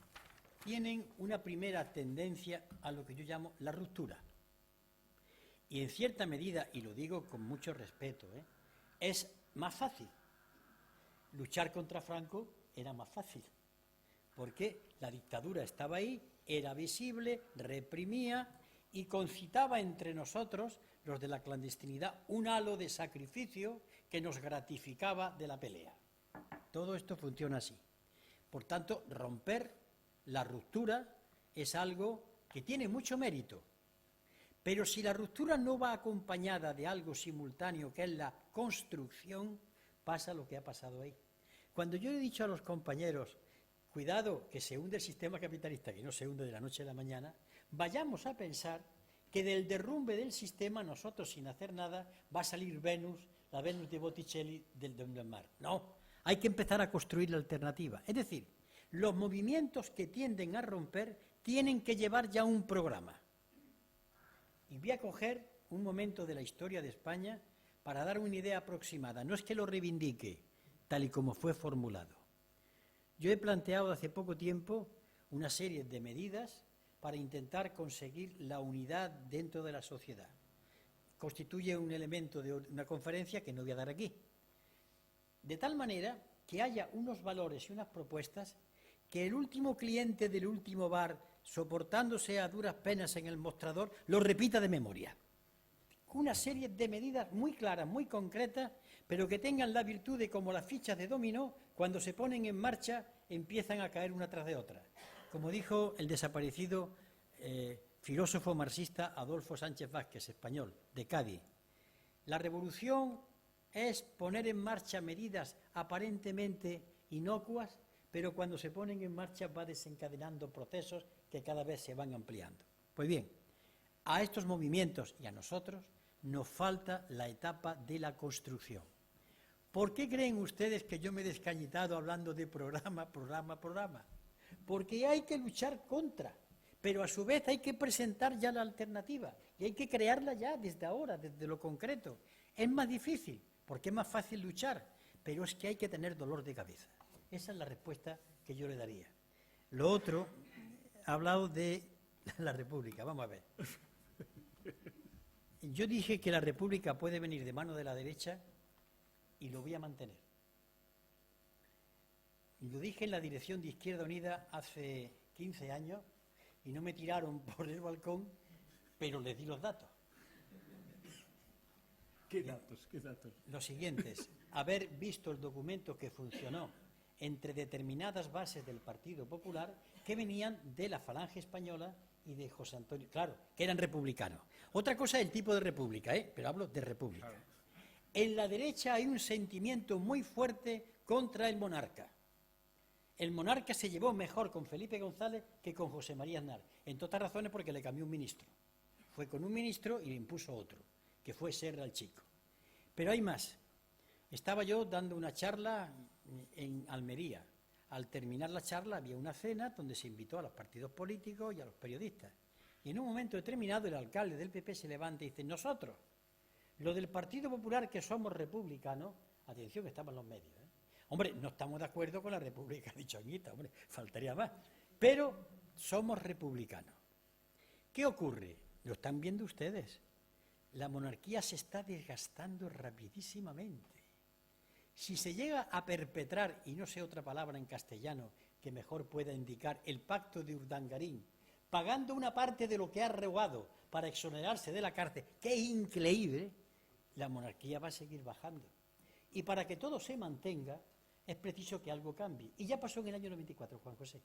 tienen una primera tendencia a lo que yo llamo la ruptura. Y en cierta medida, y lo digo con mucho respeto, es más fácil. Luchar contra Franco era más fácil, porque la dictadura estaba ahí, era visible, reprimía y concitaba entre nosotros, los de la clandestinidad, un halo de sacrificio que nos gratificaba de la pelea. Todo esto funciona así. Por tanto, romper la ruptura es algo que tiene mucho mérito. Pero si la ruptura no va acompañada de algo simultáneo, que es la construcción, pasa lo que ha pasado ahí. Cuando yo he dicho a los compañeros, cuidado, que se hunde el sistema capitalista, que no se hunde de la noche a la mañana, vayamos a pensar que del derrumbe del sistema, nosotros sin hacer nada, va a salir Venus, la Venus de Botticelli del mar. No, hay que empezar a construir la alternativa. Es decir, los movimientos que tienden a romper tienen que llevar ya un programa. Y voy a coger un momento de la historia de España para dar una idea aproximada. No es que lo reivindique, tal y como fue formulado. Yo he planteado hace poco tiempo una serie de medidas para intentar conseguir la unidad dentro de la sociedad. Constituye un elemento de una conferencia que no voy a dar aquí. De tal manera que haya unos valores y unas propuestas que el último cliente del último bar, soportándose a duras penas en el mostrador, lo repita de memoria. Una serie de medidas muy claras, muy concretas, pero que tengan la virtud de, como las fichas de dominó, cuando se ponen en marcha, empiezan a caer una tras de otra. Como dijo el desaparecido filósofo marxista Adolfo Sánchez Vázquez, español, de Cádiz. La revolución es poner en marcha medidas aparentemente inocuas, pero cuando se ponen en marcha va desencadenando procesos que cada vez se van ampliando. Pues bien, a estos movimientos y a nosotros nos falta la etapa de la construcción. ¿Por qué creen ustedes que yo me he descañitado hablando de programa? Porque hay que luchar contra, pero a su vez hay que presentar ya la alternativa y hay que crearla ya desde ahora, desde lo concreto. Es más difícil, porque es más fácil luchar, pero es que hay que tener dolor de cabeza. Esa es la respuesta que yo le daría. Lo otro, ha hablado de la República. Vamos a ver. Yo dije que la República puede venir de mano de la derecha y lo voy a mantener. Lo dije en la dirección de Izquierda Unida hace 15 años y no me tiraron por el balcón, pero les di los datos. ¿Qué datos? ¿Qué datos? Los siguientes: haber visto el documento que funcionó entre determinadas bases del Partido Popular que venían de la Falange Española y de José Antonio, claro, que eran republicanos. Otra cosa es el tipo de república, pero hablo de república. Claro. En la derecha hay un sentimiento muy fuerte contra el monarca. El monarca se llevó mejor con Felipe González que con José María Aznar, entre otras razones porque le cambió un ministro. Fue con un ministro y le impuso otro, que fue Serra el Chico. Pero hay más. Estaba yo dando una charla en Almería. Al terminar la charla había una cena donde se invitó a los partidos políticos y a los periodistas. Y en un momento determinado el alcalde del PP se levanta y dice: nosotros, los del Partido Popular, que somos republicanos, atención que estamos en los medios, hombre, no estamos de acuerdo con la República de Choñita, hombre, faltaría más, pero somos republicanos. ¿Qué ocurre? Lo están viendo ustedes. La monarquía se está desgastando rapidísimamente. Si se llega a perpetrar, y no sé otra palabra en castellano que mejor pueda indicar, el pacto de Urdangarín, pagando una parte de lo que ha robado para exonerarse de la cárcel, que es increíble, la monarquía va a seguir bajando. Y para que todo se mantenga, es preciso que algo cambie. Y ya pasó en el año 94, Juan José.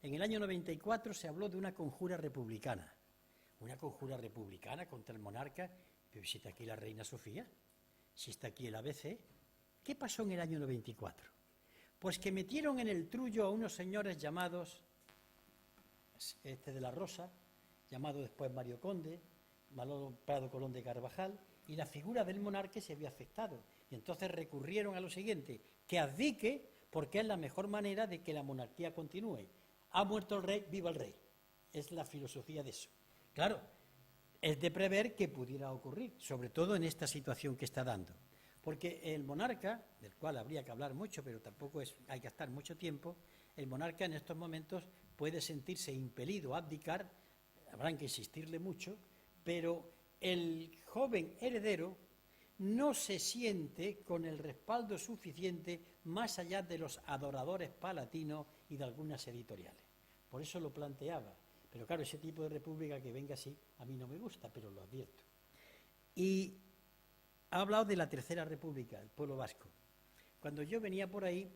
En el año 94 se habló de una conjura republicana. Una conjura republicana contra el monarca. Pero si está aquí la reina Sofía, si está aquí el ABC. ¿Qué pasó en el año 94? Pues que metieron en el trullo a unos señores llamados, de la Rosa, llamado después Mario Conde, Manolo Prado Colón de Carvajal, y la figura del monarca se había afectado. Y entonces recurrieron a lo siguiente: que abdique, porque es la mejor manera de que la monarquía continúe. Ha muerto el rey, viva el rey. Es la filosofía de eso. Claro, es de prever que pudiera ocurrir, sobre todo en esta situación que está dando. Porque el monarca, del cual habría que hablar mucho, pero tampoco hay que gastar mucho tiempo, el monarca en estos momentos puede sentirse impelido a abdicar, habrán que insistirle mucho, pero el joven heredero no se siente con el respaldo suficiente más allá de los adoradores palatinos y de algunas editoriales. Por eso lo planteaba. Pero claro, ese tipo de república que venga así, a mí no me gusta, pero lo advierto. Y ha hablado de la Tercera República, el pueblo vasco. Cuando yo venía por ahí,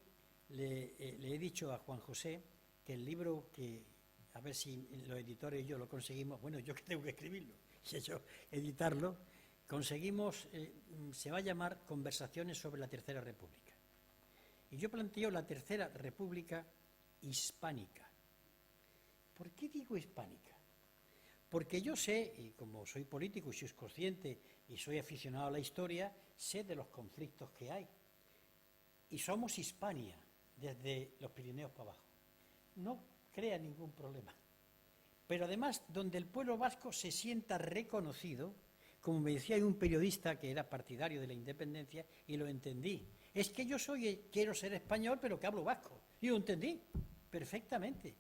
le he dicho a Juan José que el libro que, a ver si los editores y yo lo conseguimos, bueno, yo que tengo que escribirlo, y yo editarlo, conseguimos, se va a llamar Conversaciones sobre la Tercera República. Y yo planteo la Tercera República hispánica. ¿Por qué digo hispánica? Porque yo sé, y como soy político y soy consciente y soy aficionado a la historia, sé de los conflictos que hay. Y somos Hispania, desde los Pirineos para abajo. No crea ningún problema. Pero además, donde el pueblo vasco se sienta reconocido, como me decía, hay un periodista que era partidario de la independencia y lo entendí. Es que yo quiero ser español, pero que hablo vasco. Y lo entendí perfectamente.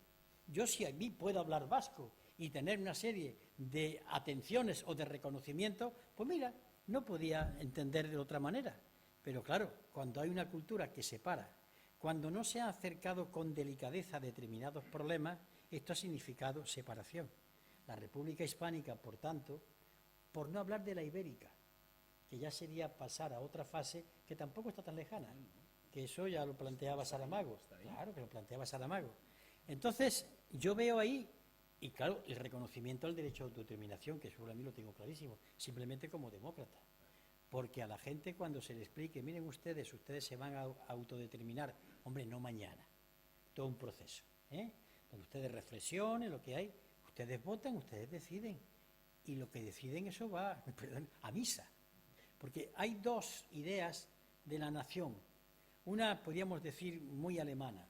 Yo si a mí puedo hablar vasco y tener una serie de atenciones o de reconocimiento, pues mira, no podía entender de otra manera. Pero claro, cuando hay una cultura que separa, cuando no se ha acercado con delicadeza a determinados problemas, esto ha significado separación. La República Hispánica, por tanto, por no hablar de la ibérica, que ya sería pasar a otra fase que tampoco está tan lejana, que eso ya lo planteaba Saramago. Claro que lo planteaba Saramago. Entonces, yo veo ahí Y claro, el reconocimiento al derecho a autodeterminación, que eso a mí lo tengo clarísimo, simplemente como demócrata. Porque a la gente cuando se le explique, miren ustedes se van a autodeterminar, hombre, no mañana, todo un proceso, donde ustedes reflexionen lo que hay, ustedes votan, ustedes deciden, y lo que deciden eso va, perdón, a misa. Porque hay dos ideas de la nación, una podríamos decir muy alemana,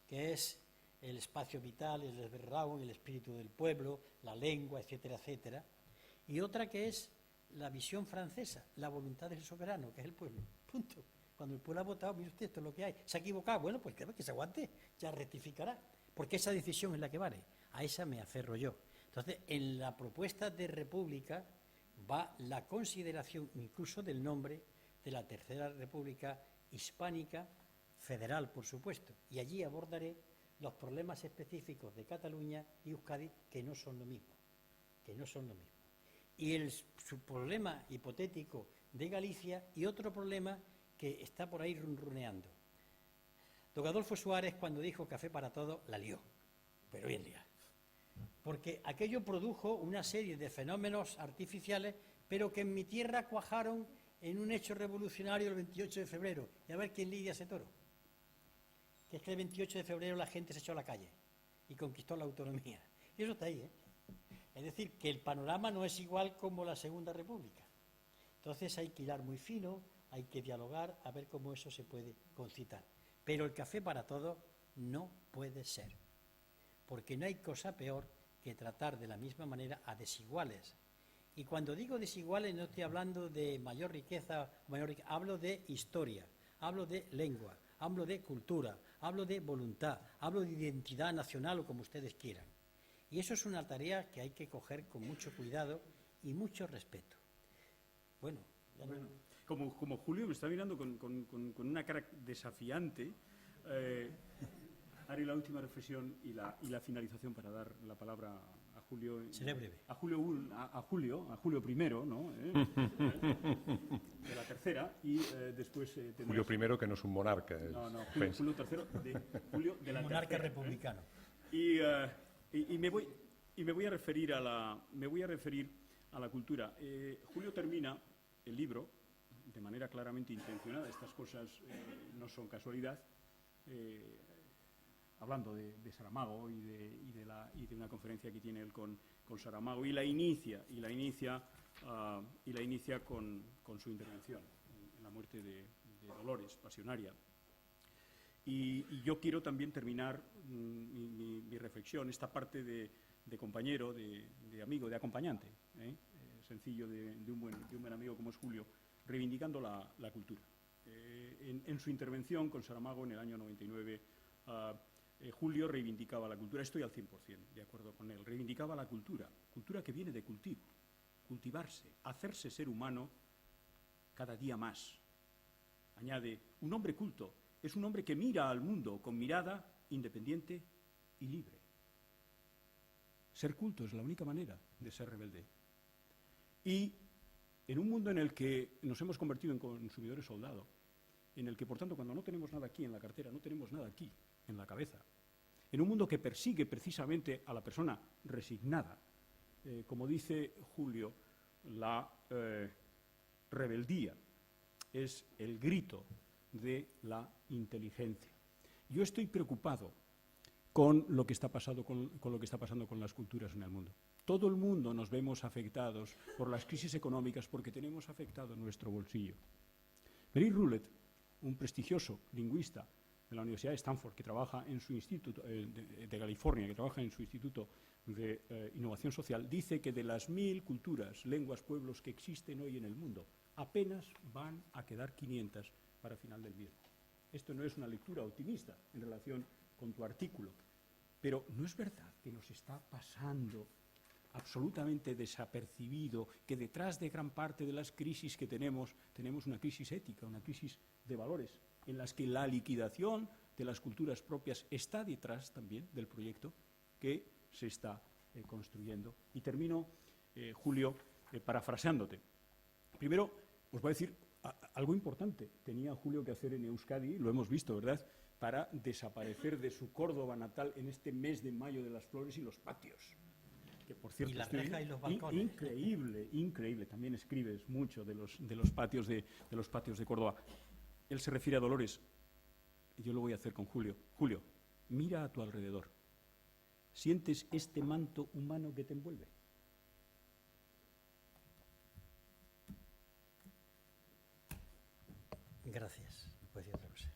que es el espacio vital, el Lebensraum, el espíritu del pueblo, la lengua, etcétera, etcétera, y otra que es la visión francesa, la voluntad del soberano, que es el pueblo, punto. Cuando el pueblo ha votado, mire usted, esto es lo que hay, se ha equivocado, bueno, pues claro que se aguante, ya rectificará, porque esa decisión es la que vale, a esa me aferro yo. Entonces, en la propuesta de república va la consideración incluso del nombre de la Tercera República Hispánica, federal, por supuesto, y allí abordaré los problemas específicos de Cataluña y Euskadi, que no son lo mismo, Y su problema hipotético de Galicia y otro problema que está por ahí runruneando. Don Adolfo Suárez, cuando dijo café para todos, la lió, pero bien liada. Porque aquello produjo una serie de fenómenos artificiales, pero que en mi tierra cuajaron en un hecho revolucionario el 28 de febrero. Y a ver quién lidia ese toro. Que es que el 28 de febrero la gente se echó a la calle y conquistó la autonomía. Y eso está ahí, Es decir, que el panorama no es igual como la Segunda República. Entonces hay que hilar muy fino, hay que dialogar, a ver cómo eso se puede concitar. Pero el café para todos no puede ser, porque no hay cosa peor que tratar de la misma manera a desiguales. Y cuando digo desiguales no estoy hablando de mayor riqueza, hablo de historia, hablo de lengua, hablo de cultura, hablo de voluntad, hablo de identidad nacional o como ustedes quieran. Y eso es una tarea que hay que coger con mucho cuidado y mucho respeto. Bueno, como Julio me está mirando con una cara desafiante, haré la última reflexión y la finalización para dar la palabra a Julio. Seré breve. A Julio primero, ¿no? De la tercera y después Julio I, que no es un monarca. Julio III, Julio de la monarca tercera, republicano. Y me voy a referir a la cultura. Julio termina el libro de manera claramente intencionada. Estas cosas no son casualidad. Hablando de Saramago y de una conferencia que tiene él con Saramago, y la inicia con su intervención en la muerte de Dolores, pasionaria. Y yo quiero también terminar mi reflexión, esta parte de compañero, de amigo, de acompañante, sencillo de un buen amigo como es Julio, reivindicando la cultura. En su intervención con Saramago en el año 99, Julio reivindicaba la cultura, estoy al 100% de acuerdo con él, reivindicaba la cultura que viene de cultivo, cultivarse, hacerse ser humano cada día más. Añade, un hombre culto es un hombre que mira al mundo con mirada independiente y libre. Ser culto es la única manera de ser rebelde. Y en un mundo en el que nos hemos convertido en consumidores soldado, en el que, por tanto, cuando no tenemos nada aquí en la cartera, no tenemos nada aquí en la cabeza, en un mundo que persigue precisamente a la persona resignada, como dice Julio, la rebeldía es el grito de la inteligencia. Yo estoy preocupado con lo que está pasando con las culturas en el mundo. Todo el mundo nos vemos afectados por las crisis económicas porque tenemos afectado nuestro bolsillo. Marie Roulette, un prestigioso lingüista de la Universidad de Stanford, que trabaja en su instituto de California, que trabaja en su Instituto de Innovación Social, dice que de las 1000 culturas, lenguas, pueblos que existen hoy en el mundo, apenas van a quedar 500 para final del mismo. Esto no es una lectura optimista en relación con tu artículo, pero no es verdad que nos está pasando absolutamente desapercibido, que detrás de gran parte de las crisis que tenemos una crisis ética, una crisis de valores, en las que la liquidación de las culturas propias está detrás también del proyecto que se está construyendo. Y termino, Julio, parafraseándote. Primero, os voy a decir algo importante tenía Julio que hacer en Euskadi, lo hemos visto, ¿verdad?, para desaparecer de su Córdoba natal en este mes de mayo de las flores y los patios. Que, por cierto, y la reja y los balcones. Increíble, increíble. También escribes mucho de los patios de Córdoba. Él se refiere a Dolores. Yo lo voy a hacer con Julio. Julio, mira a tu alrededor. ¿Sientes este manto humano que te envuelve? Gracias. No puedo decir otra cosa.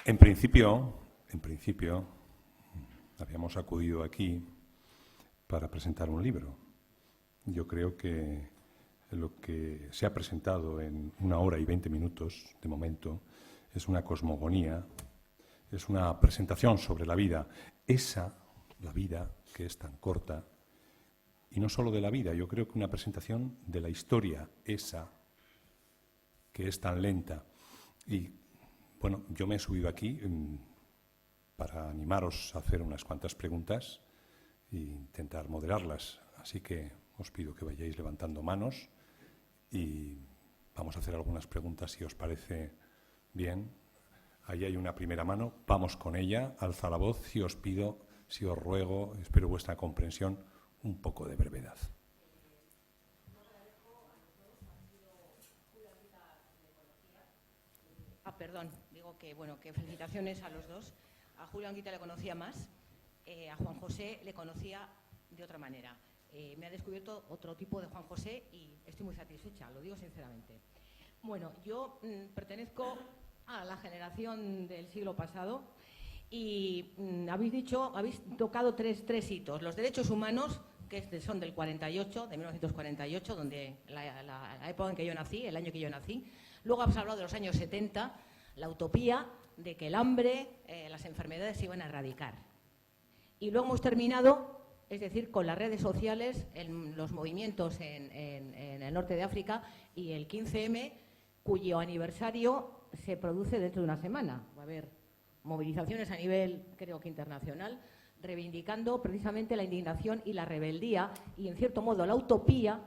En principio, habíamos acudido aquí para presentar un libro. Yo creo que lo que se ha presentado en 1 hora y 20 minutos, de momento, es una cosmogonía, es una presentación sobre la vida. La vida que es tan corta, y no solo de la vida, yo creo que una presentación de la historia, esa que es tan lenta. Y bueno, yo me he subido aquí para animaros a hacer unas cuantas preguntas e intentar moderarlas. Así que os pido que vayáis levantando manos y vamos a hacer algunas preguntas si os parece bien. Ahí hay una primera mano, vamos con ella, alza la voz y os pido, si os ruego, espero vuestra comprensión, un poco de brevedad. Perdón, digo que felicitaciones a los dos. A Julio Anguita le conocía más, a Juan José le conocía de otra manera. Me ha descubierto otro tipo de Juan José y estoy muy satisfecha, lo digo sinceramente. Bueno, yo pertenezco a la generación del siglo pasado y habéis tocado tres hitos. Los derechos humanos, que son del 48, de 1948, donde la época en que yo nací, el año que yo nací. Luego habéis hablado de los años 70, la utopía de que el hambre, las enfermedades se iban a erradicar. Y luego hemos terminado, es decir, con las redes sociales, los movimientos en el norte de África y el 15M, cuyo aniversario se produce dentro de una semana. Va a haber movilizaciones a nivel, creo que internacional, reivindicando precisamente la indignación y la rebeldía y, en cierto modo, la utopía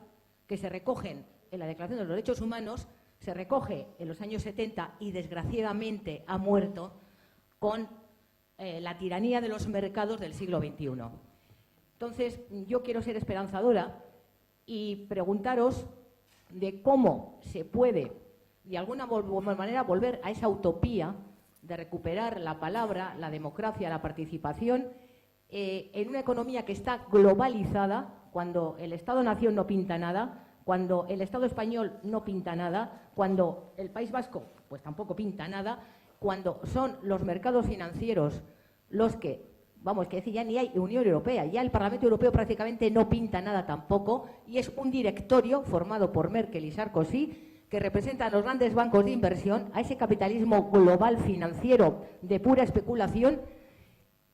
que se recogen en la Declaración de los Derechos Humanos, se recoge en los años 70 y, desgraciadamente, ha muerto con la tiranía de los mercados del siglo XXI. Entonces, yo quiero ser esperanzadora y preguntaros de cómo se puede, de alguna manera, volver a esa utopía de recuperar la palabra, la democracia, la participación, en una economía que está globalizada, cuando el Estado-nación no pinta nada, cuando el Estado español no pinta nada, cuando el País Vasco pues tampoco pinta nada, cuando son los mercados financieros los que, que decir, ya ni hay Unión Europea, ya el Parlamento Europeo prácticamente no pinta nada tampoco, y es un directorio formado por Merkel y Sarkozy que representan a los grandes bancos de inversión, a ese capitalismo global financiero de pura especulación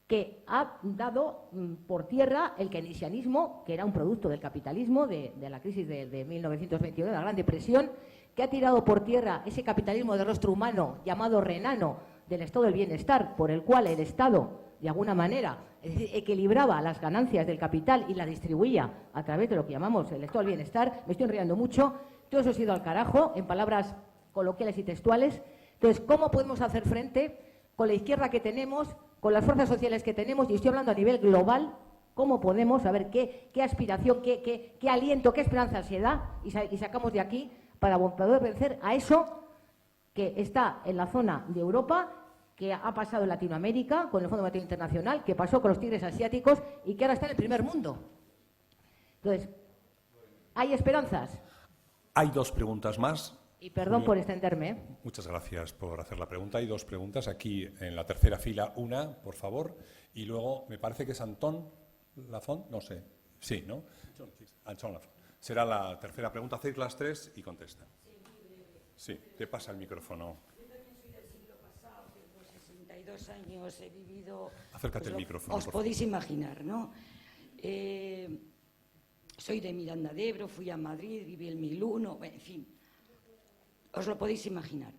que ha dado por tierra el keynesianismo, que era un producto del capitalismo, de la crisis de 1929, de la Gran Depresión, que ha tirado por tierra ese capitalismo de rostro humano llamado renano del estado del bienestar, por el cual el Estado, de alguna manera, es decir, equilibraba las ganancias del capital y la distribuía a través de lo que llamamos el estado del bienestar. Me estoy enrollando mucho, todo eso ha ido al carajo, en palabras coloquiales y textuales. Entonces, ¿cómo podemos hacer frente con la izquierda que tenemos, con las fuerzas sociales que tenemos, y estoy hablando a nivel global, cómo podemos saber qué aspiración, qué aliento, qué esperanza se da y sacamos de aquí para poder vencer a eso que está en la zona de Europa, que ha pasado en Latinoamérica con el Fondo Monetario Internacional, que pasó con los tigres asiáticos y que ahora está en el primer mundo? Entonces, ¿hay esperanzas? Hay 2 preguntas más. Y perdón por extenderme. Muchas gracias por hacer la pregunta. Hay 2 preguntas. Aquí en la tercera fila, una, por favor. Y luego, me parece que es Antón Lafont, no sé. Sí, ¿no? Antón Lafont. Será la tercera pregunta. Hacéis las 3 y contestan. Sí, te pasa el micrófono. Yo también soy del siglo pasado, del 2 años he vivido... Acércate pues, el micrófono, os por favor. podéis imaginar, ¿no? Soy de Miranda de Ebro, fui a Madrid, viví el 1001, en fin, os lo podéis imaginar.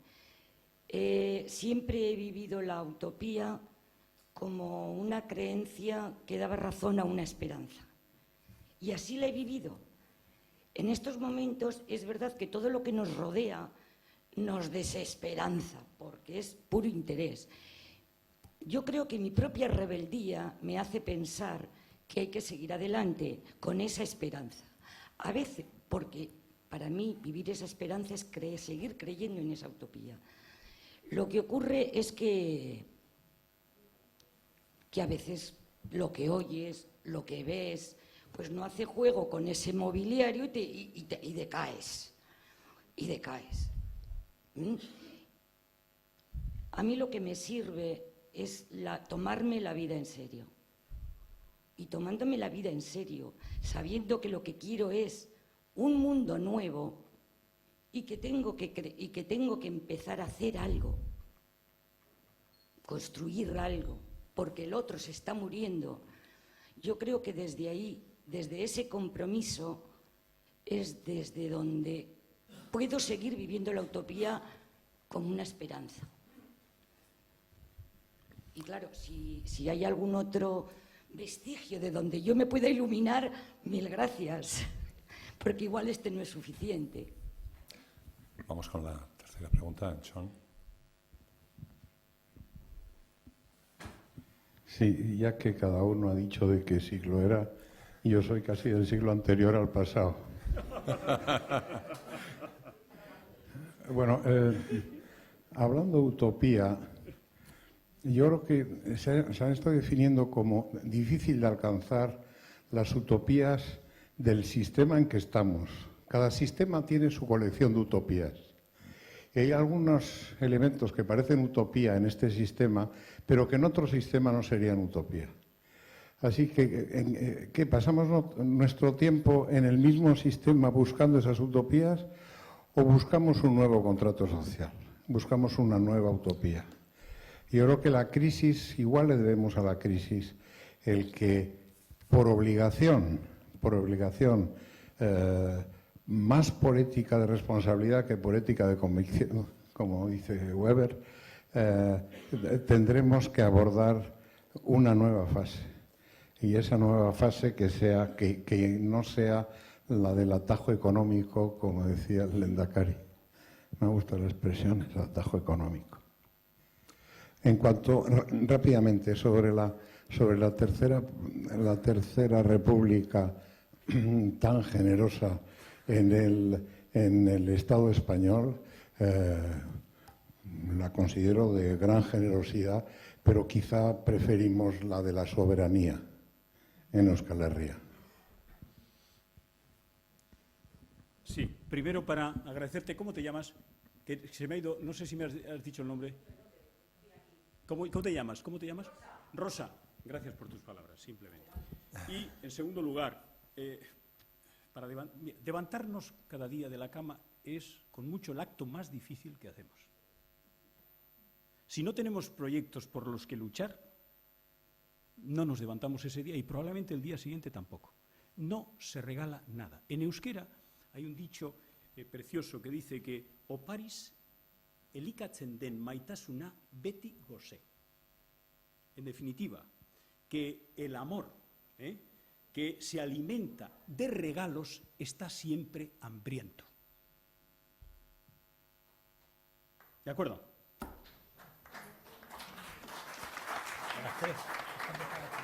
Siempre he vivido la utopía como una creencia que daba razón a una esperanza. Y así la he vivido. En estos momentos es verdad que todo lo que nos rodea nos desesperanza, porque es puro interés. Yo creo que mi propia rebeldía me hace pensar que hay que seguir adelante con esa esperanza. A veces, porque para mí vivir esa esperanza es seguir creyendo en esa utopía. Lo que ocurre es que a veces lo que oyes, lo que ves, pues no hace juego con ese mobiliario y decaes. Y decaes. A mí lo que me sirve es tomarme la vida en serio. Y tomándome la vida en serio, sabiendo que lo que quiero es un mundo nuevo y que tengo que empezar a hacer algo, construir algo, porque el otro se está muriendo. Yo creo que desde ahí, desde ese compromiso, es desde donde puedo seguir viviendo la utopía como una esperanza. Y claro, si hay algún otro vestigio de donde yo me pueda iluminar, mil gracias, porque igual este no es suficiente. Vamos con la tercera pregunta, Sean. Sí, ya que cada uno ha dicho de qué siglo era, yo soy casi del siglo anterior al pasado. Bueno, hablando de utopía, yo creo que se han estado definiendo como difícil de alcanzar las utopías del sistema en que estamos. Cada sistema tiene su colección de utopías. Y hay algunos elementos que parecen utopía en este sistema, pero que en otro sistema no serían utopía. Así que pasamos nuestro tiempo en el mismo sistema buscando esas utopías o buscamos un nuevo contrato social, buscamos una nueva utopía. Yo creo que la crisis, igual le debemos a la crisis el que por obligación, más por ética de responsabilidad que por ética de convicción, como dice Weber, tendremos que abordar una nueva fase. Y esa nueva fase que no sea la del atajo económico, como decía el Lehendakari. Me gusta la expresión, el atajo económico. En cuanto, rápidamente, sobre la tercera república tan generosa en el Estado español, la considero de gran generosidad, pero quizá preferimos la de la soberanía en Euskal Herria. Sí, primero para agradecerte. ¿Cómo te llamas? Que se me ha ido, no sé si me has dicho el nombre. ¿Cómo te llamas? ¿Cómo te llamas? Rosa. Gracias por tus palabras, simplemente. Y, en segundo lugar, para levantarnos cada día de la cama es, con mucho, el acto más difícil que hacemos. Si no tenemos proyectos por los que luchar, no nos levantamos ese día y probablemente el día siguiente tampoco. No se regala nada. En euskera hay un dicho precioso que dice que oparis elikatzen den maitasuna beti gose. En definitiva, que el amor que se alimenta de regalos está siempre hambriento. ¿De acuerdo?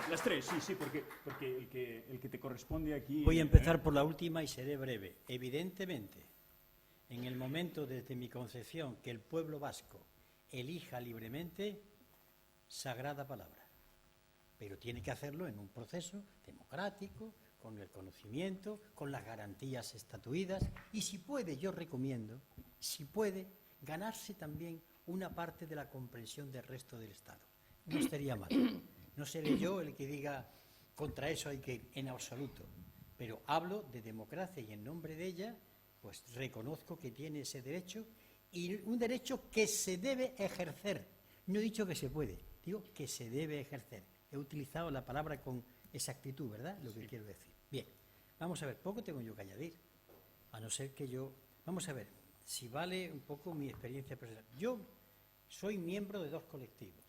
Las tres, sí, porque el que te corresponde aquí... Voy a empezar por la última y seré breve. Evidentemente, en el momento desde mi concepción que el pueblo vasco elija libremente, sagrada palabra. Pero tiene que hacerlo en un proceso democrático, con el conocimiento, con las garantías estatuidas y si puede, yo recomiendo, si puede, ganarse también una parte de la comprensión del resto del Estado. No estaría mal. No seré yo el que diga contra eso hay que, en absoluto, pero hablo de democracia y en nombre de ella, pues reconozco que tiene ese derecho y un derecho que se debe ejercer. No he dicho que se puede, digo que se debe ejercer. He utilizado la palabra con exactitud, ¿verdad? Lo que quiero decir. Bien, vamos a ver, poco tengo yo que añadir, a no ser que yo... Vamos a ver, si vale un poco mi experiencia personal. Yo soy miembro de 2 colectivos.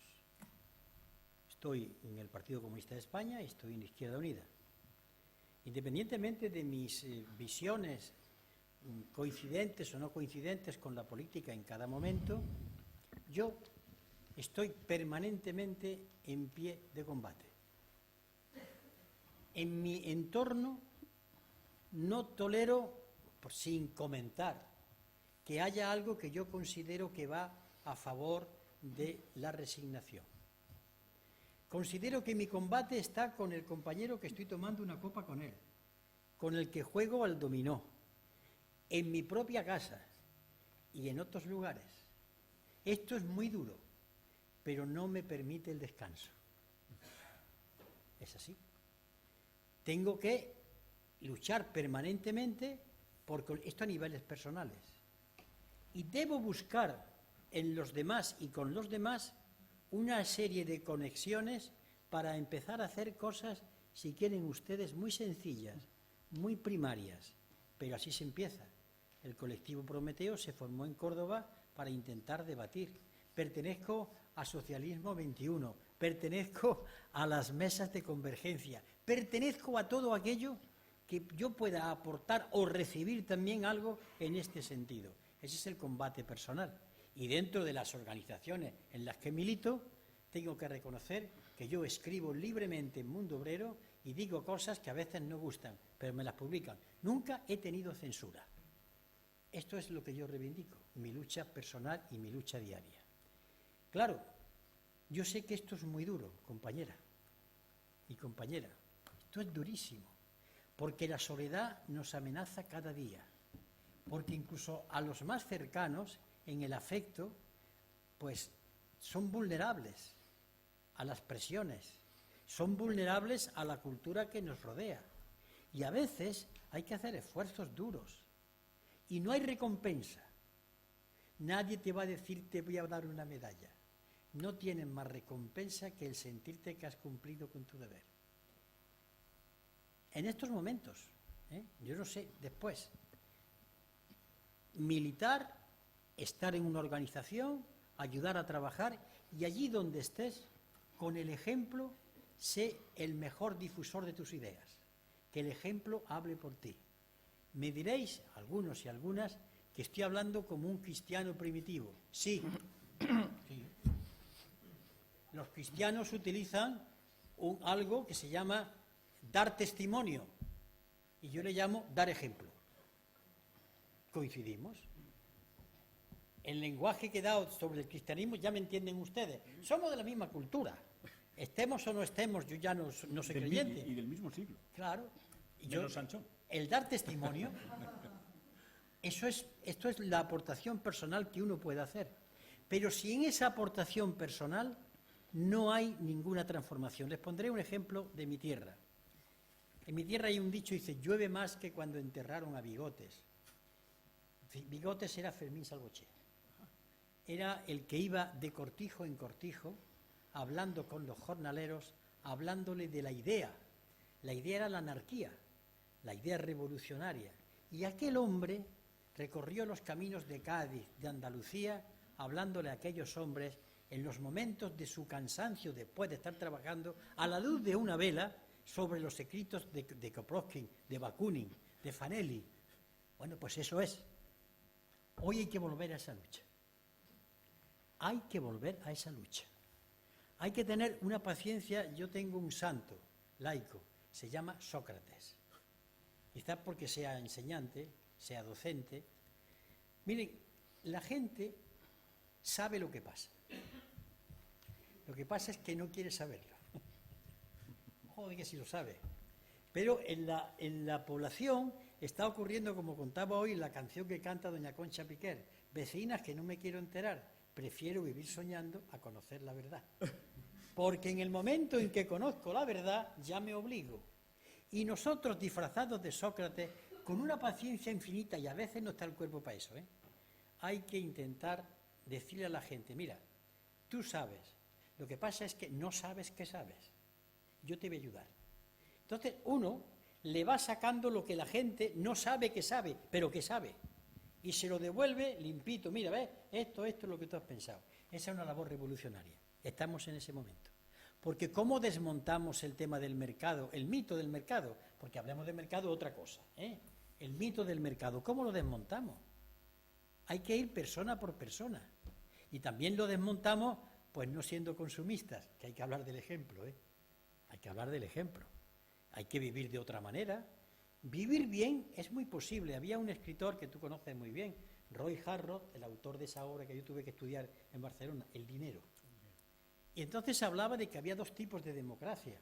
Estoy en el Partido Comunista de España y estoy en Izquierda Unida. Independientemente de mis visiones coincidentes o no coincidentes con la política en cada momento, yo estoy permanentemente en pie de combate. En mi entorno no tolero, sin comentar, que haya algo que yo considero que va a favor de la resignación. Considero que mi combate está con el compañero que estoy tomando una copa con él, con el que juego al dominó, en mi propia casa y en otros lugares. Esto es muy duro, pero no me permite el descanso. Es así. Tengo que luchar permanentemente por esto a niveles personales. Y debo buscar en los demás y con los demás una serie de conexiones para empezar a hacer cosas, si quieren ustedes, muy sencillas, muy primarias, pero así se empieza. El colectivo Prometeo se formó en Córdoba para intentar debatir. Pertenezco a Socialismo 21, pertenezco a las mesas de convergencia, pertenezco a todo aquello que yo pueda aportar o recibir también algo en este sentido. Ese es el combate personal. Y dentro de las organizaciones en las que milito, tengo que reconocer que yo escribo libremente en Mundo Obrero y digo cosas que a veces no gustan, pero me las publican. Nunca he tenido censura. Esto es lo que yo reivindico, mi lucha personal y mi lucha diaria. Claro, yo sé que esto es muy duro, compañera y compañera. Esto es durísimo, porque la soledad nos amenaza cada día, porque incluso a los más cercanos, en el afecto, pues son vulnerables a las presiones, son vulnerables a la cultura que nos rodea. Y a veces hay que hacer esfuerzos duros. Y no hay recompensa. Nadie te va a decir, te voy a dar una medalla. No tienen más recompensa que el sentirte que has cumplido con tu deber. En estos momentos, yo no sé, después, militar, estar en una organización, ayudar a trabajar, y allí donde estés, con el ejemplo, sé el mejor difusor de tus ideas. Que el ejemplo hable por ti. Me diréis, algunos y algunas, que estoy hablando como un cristiano primitivo. Sí. Sí. Los cristianos utilizan algo que se llama dar testimonio, y yo le llamo dar ejemplo. ¿Coincidimos? El lenguaje que he dado sobre el cristianismo ya me entienden ustedes. Somos de la misma cultura. Estemos o no estemos, yo ya no soy creyente. Y del mismo siglo. Claro. Y Menos Sancho. El dar testimonio, esto es la aportación personal que uno puede hacer. Pero si en esa aportación personal no hay ninguna transformación. Les pondré un ejemplo de mi tierra. En mi tierra hay un dicho, dice, llueve más que cuando enterraron a Bigotes. Bigotes era Fermín Salvochea. Era el que iba de cortijo en cortijo, hablando con los jornaleros, hablándole de la idea. La idea era la anarquía, la idea revolucionaria. Y aquel hombre recorrió los caminos de Cádiz, de Andalucía, hablándole a aquellos hombres en los momentos de su cansancio después de estar trabajando a la luz de una vela sobre los escritos de Kropotkin, de Bakunin, de Fanelli. Bueno, pues eso es. Hoy hay que volver a esa lucha. Hay que volver a esa lucha. Hay que tener una paciencia. Yo tengo un santo laico, se llama Sócrates. Quizás porque sea enseñante, sea docente. Miren, la gente sabe lo que pasa. Lo que pasa es que no quiere saberlo. Joder, que sí lo sabe. Pero en la población está ocurriendo, como contaba hoy, la canción que canta doña Concha Piquer. Vecinas que no me quiero enterar, prefiero vivir soñando a conocer la verdad. Porque en el momento en que conozco la verdad, ya me obligo. Y nosotros, disfrazados de Sócrates, con una paciencia infinita, y a veces no está el cuerpo para eso, ¿eh? Hay que intentar decirle a la gente, mira, tú sabes, Lo que pasa es que no sabes que sabes. Yo te voy a ayudar. Entonces, uno le va sacando lo que la gente no sabe que sabe, pero que sabe. Y se lo devuelve limpito. Mira, ¿ves? Esto es lo que tú has pensado. Esa es una labor revolucionaria. Estamos en ese momento. Porque ¿cómo desmontamos el tema del mercado, el mito del mercado? Porque hablamos de mercado, otra cosa, ¿eh? El mito del mercado, ¿cómo lo desmontamos? Hay que ir persona por persona. Y también lo desmontamos, pues no siendo consumistas, que hay que hablar del ejemplo, ¿eh? Hay que hablar del ejemplo. Hay que vivir de otra manera. Vivir bien es muy posible. Había un escritor que tú conoces muy bien, Roy Harrod, el autor de esa obra que yo tuve que estudiar en Barcelona, El dinero. Y entonces hablaba de que había dos tipos de democracia.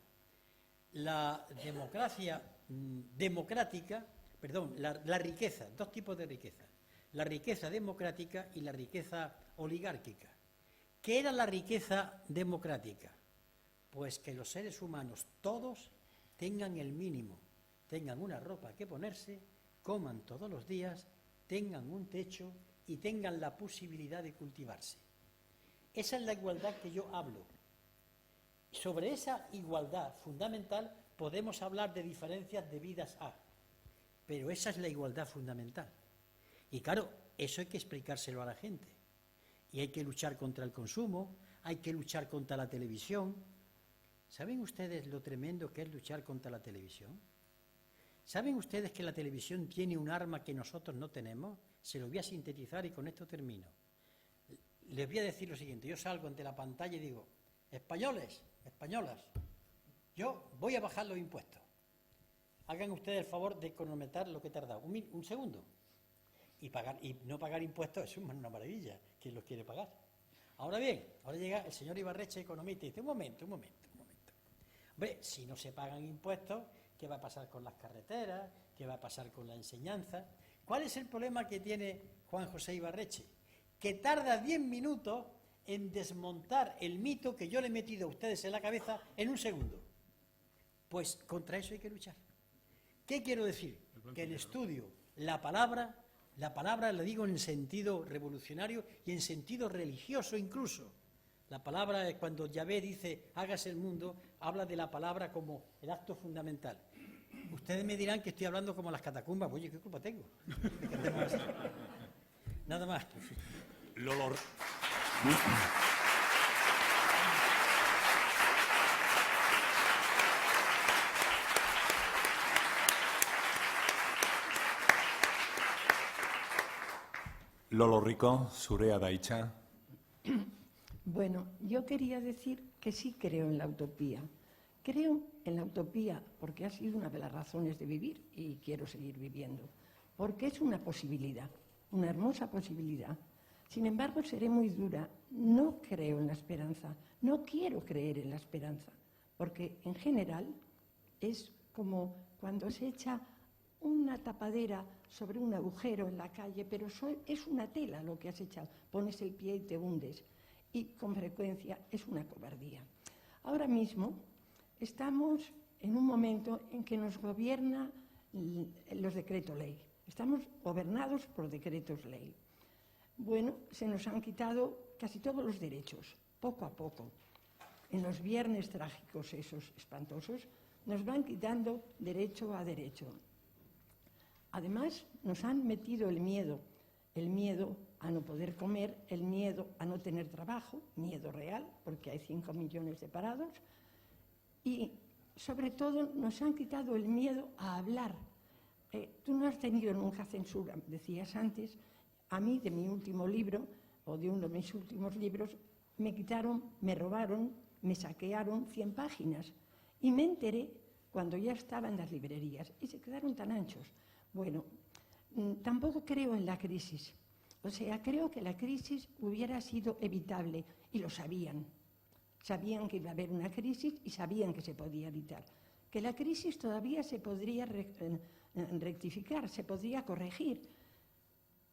La democracia democrática, perdón, la riqueza, dos tipos de riqueza. La riqueza democrática y la riqueza oligárquica. ¿Qué era la riqueza democrática? Pues que los seres humanos todos tengan el mínimo, tengan una ropa que ponerse, coman todos los días, tengan un techo y tengan la posibilidad de cultivarse. Esa es la igualdad que yo hablo. Sobre esa igualdad fundamental podemos hablar de diferencias debidas a, pero esa es la igualdad fundamental. Y claro, eso hay que explicárselo a la gente. Y hay que luchar contra el consumo, hay que luchar contra la televisión. ¿Saben ustedes lo tremendo que es luchar contra la televisión? ¿Saben ustedes que la televisión tiene un arma que nosotros no tenemos? Se lo voy a sintetizar y con esto termino. Les voy a decir lo siguiente, yo salgo ante la pantalla y digo, españoles, españolas, yo voy a bajar los impuestos. Hagan ustedes el favor de cronometrar lo que he tardado. Un segundo. Y no pagar impuestos es una maravilla. ¿Quién los quiere pagar? Ahora bien, ahora llega el señor Ibarretxe, economista, y dice, un momento. Hombre, si no se pagan impuestos, ¿qué va a pasar con las carreteras? ¿Qué va a pasar con la enseñanza? ¿Cuál es el problema que tiene Juan José Ibarretxe? Que tarda 10 minutos en desmontar el mito que yo le he metido a ustedes en la cabeza en un segundo. Pues contra eso hay que luchar. ¿Qué quiero decir? Que en estudio la palabra la digo en sentido revolucionario y en sentido religioso incluso. La palabra, cuando Yahvé dice, hágase el mundo, habla de la palabra como el acto fundamental. Ustedes me dirán que estoy hablando como las catacumbas. Oye, ¿qué culpa tengo? Nada más. Lolo Rico, zurea da hitza. Bueno, yo quería decir que sí creo en la utopía. Creo en la utopía porque ha sido una de las razones de vivir y quiero seguir viviendo. Porque es una posibilidad, una hermosa posibilidad. Sin embargo, seré muy dura. No creo en la esperanza, no quiero creer en la esperanza. Porque en general es como cuando se echa una tapadera sobre un agujero en la calle, pero es una tela lo que has echado. Pones el pie y te hundes. Y con frecuencia es una cobardía. Ahora mismo estamos en un momento en que nos gobierna los decretos ley. Estamos gobernados por decretos ley. Bueno, se nos han quitado casi todos los derechos, poco a poco. En los viernes trágicos esos espantosos, nos van quitando derecho a derecho. Además, nos han metido el miedo a no poder comer, el miedo a no tener trabajo, miedo real, porque hay 5 millones de parados, y sobre todo nos han quitado el miedo a hablar. Tú no has tenido nunca censura, decías antes. A mí, de mi último libro, o de uno de mis últimos libros, me quitaron, me robaron, me saquearon 100 páginas, y me enteré cuando ya estaba en las librerías, y se quedaron tan anchos. Bueno, tampoco creo en la crisis. O sea, creo que la crisis hubiera sido evitable y lo sabían. Sabían que iba a haber una crisis y sabían que se podía evitar. Que la crisis todavía se podría rectificar, se podría corregir,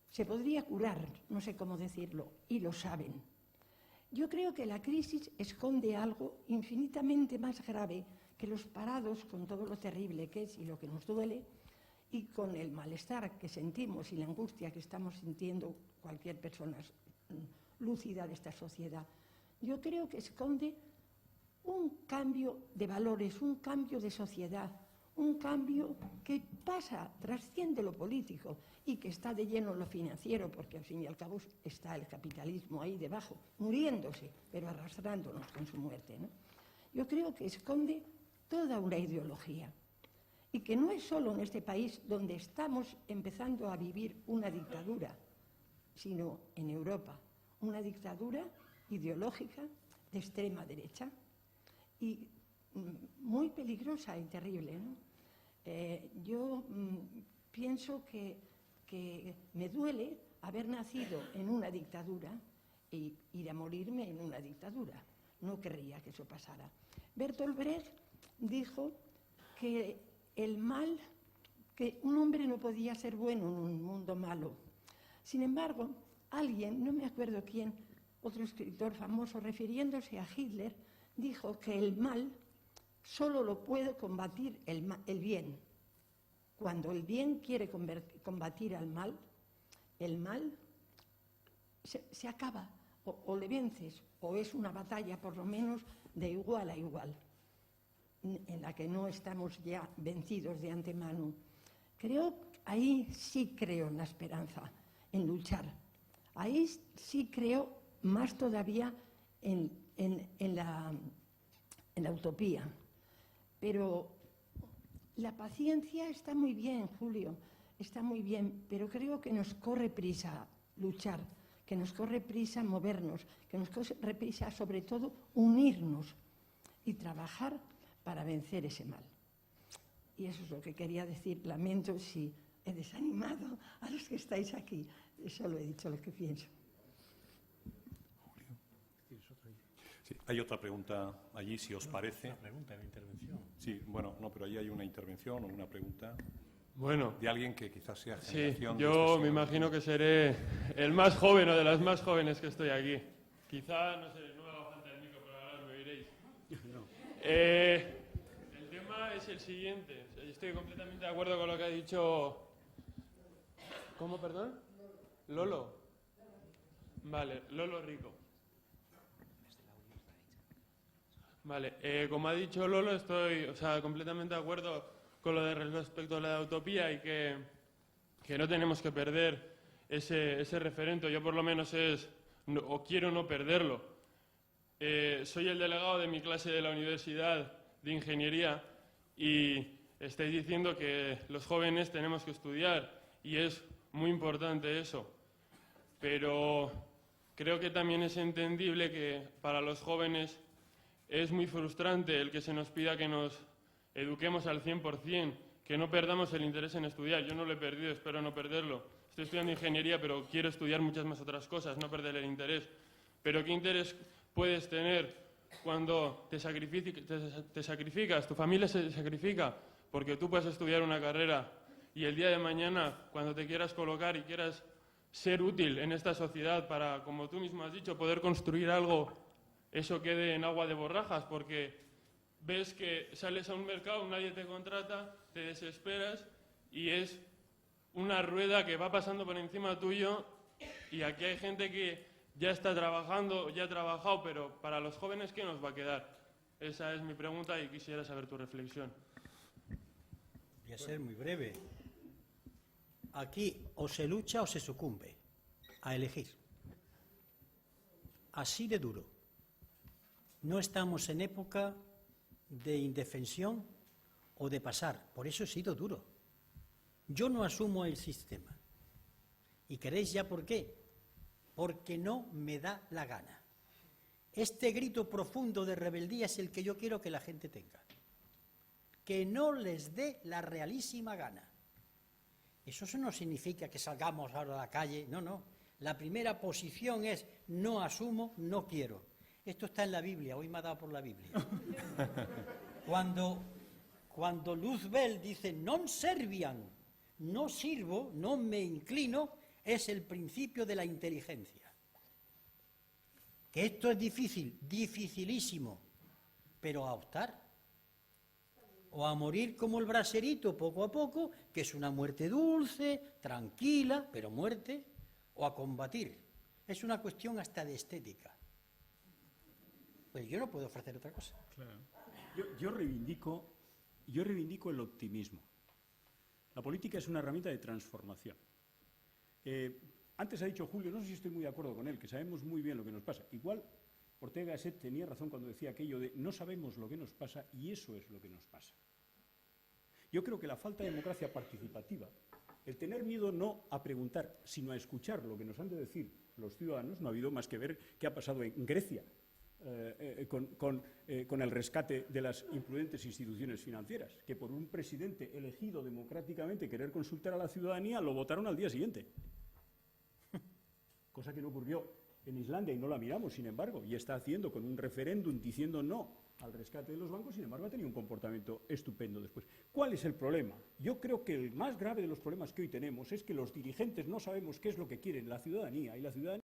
se podría curar, no sé cómo decirlo, y lo saben. Yo creo que la crisis esconde algo infinitamente más grave que los parados, con todo lo terrible que es y lo que nos duele, y con el malestar que sentimos y la angustia que estamos sintiendo cualquier persona lúcida de esta sociedad. yo creo que esconde un cambio de valores, un cambio de sociedad, un cambio que trasciende lo político y que está de lleno en lo financiero, porque al fin y al cabo está el capitalismo ahí debajo, muriéndose, pero arrastrándonos con su muerte, ¿no? Yo creo que esconde toda una ideología y que no es solo en este país donde estamos empezando a vivir una dictadura, sino en Europa, una dictadura ideológica de extrema derecha y muy peligrosa y terrible, ¿no? Yo pienso que me duele haber nacido en una dictadura y ir a morirme en una dictadura. No querría que eso pasara. Bertolt Brecht dijo que el mal, que un hombre no podía ser bueno en un mundo malo. Sin embargo, alguien, no me acuerdo quién, otro escritor famoso, refiriéndose a Hitler, dijo que el mal solo lo puede combatir el bien. Cuando el bien quiere combatir al mal, el mal se acaba, o le vences, o es una batalla por lo menos de igual a igual, en la que no estamos ya vencidos de antemano. Ahí sí creo en la esperanza, en luchar. Ahí sí creo más todavía en la utopía. Pero la paciencia está muy bien, Julio, está muy bien, pero creo que nos corre prisa luchar, que nos corre prisa movernos, que nos corre prisa sobre todo unirnos y trabajar para vencer ese mal. Y eso es lo que quería decir. Lamento si he desanimado a los que estáis aquí. Solo he dicho lo que pienso. Sí, hay otra pregunta allí, si os parece. Una pregunta, una intervención. Sí, bueno, no, pero allí hay una intervención o una pregunta Bueno, de alguien que quizás sea sí, generación. yo me imagino que seré el más joven o de las más jóvenes que estoy aquí. Quizá, no sé, no me haga falta el micro, pero ahora me oiréis. El tema es el siguiente. O sea, yo estoy completamente de acuerdo con lo que ha dicho... ¿Cómo, perdón? Lolo. Vale, Lolo Rico. Vale, como ha dicho Lolo, estoy completamente de acuerdo con lo de respecto a la utopía y que no tenemos que perder ese referente. Yo por lo menos quiero no perderlo. Soy el delegado de mi clase de la Universidad de Ingeniería y estáis diciendo que los jóvenes tenemos que estudiar y es muy importante eso. Pero creo que también es entendible que para los jóvenes es muy frustrante el que se nos pida que nos eduquemos al 100%, que no perdamos el interés en estudiar. Yo no lo he perdido, espero no perderlo. Estoy estudiando ingeniería, pero quiero estudiar muchas más otras cosas, no perder el interés. Pero ¿qué interés puedes tener cuando te sacrificas, tu familia se sacrifica porque tú puedes estudiar una carrera y el día de mañana, cuando te quieras colocar y quieras ser útil en esta sociedad para, como tú mismo has dicho, poder construir algo, eso quede en agua de borrajas, porque ves que sales a un mercado, nadie te contrata, te desesperas y es una rueda que va pasando por encima tuyo y aquí hay gente que ya está trabajando, ya ha trabajado, pero para los jóvenes, ¿qué nos va a quedar? Esa es mi pregunta y quisiera saber tu reflexión. Voy a ser muy breve. Aquí o se lucha o se sucumbe, a elegir. Así de duro. No estamos en época de indefensión o de pasar, por eso he sido duro. Yo no asumo el sistema. ¿Y queréis ya por qué? Porque no me da la gana. Este grito profundo de rebeldía es el que yo quiero que la gente tenga. Que no les dé la realísima gana. Eso no significa que salgamos ahora a la calle, no. La primera posición es no asumo, no quiero. Esto está en la Biblia, hoy me ha dado por la Biblia. Cuando Luzbel dice non serviam, no sirvo, no me inclino, es el principio de la inteligencia. Que esto es difícil, dificilísimo, pero a optar. O a morir como el braserito poco a poco, que es una muerte dulce, tranquila, pero muerte, o a combatir. Es una cuestión hasta de estética. Pues yo no puedo ofrecer otra cosa. Claro. Yo reivindico el optimismo. La política es una herramienta de transformación. Antes ha dicho Julio, no sé si estoy muy de acuerdo con él, que sabemos muy bien lo que nos pasa. Igual Ortega Gasset tenía razón cuando decía aquello de no sabemos lo que nos pasa y eso es lo que nos pasa. Yo creo que la falta de democracia participativa, el tener miedo no a preguntar, sino a escuchar lo que nos han de decir los ciudadanos, no ha habido más que ver qué ha pasado en Grecia con el rescate de las imprudentes instituciones financieras, que por un presidente elegido democráticamente querer consultar a la ciudadanía lo votaron al día siguiente. Cosa que no ocurrió en Islandia y no la miramos, sin embargo, y está haciendo con un referéndum diciendo no al rescate de los bancos, sin embargo ha tenido un comportamiento estupendo después. ¿Cuál es el problema? Yo creo que el más grave de los problemas que hoy tenemos es que los dirigentes no sabemos qué es lo que quieren la ciudadanía y la ciudadanía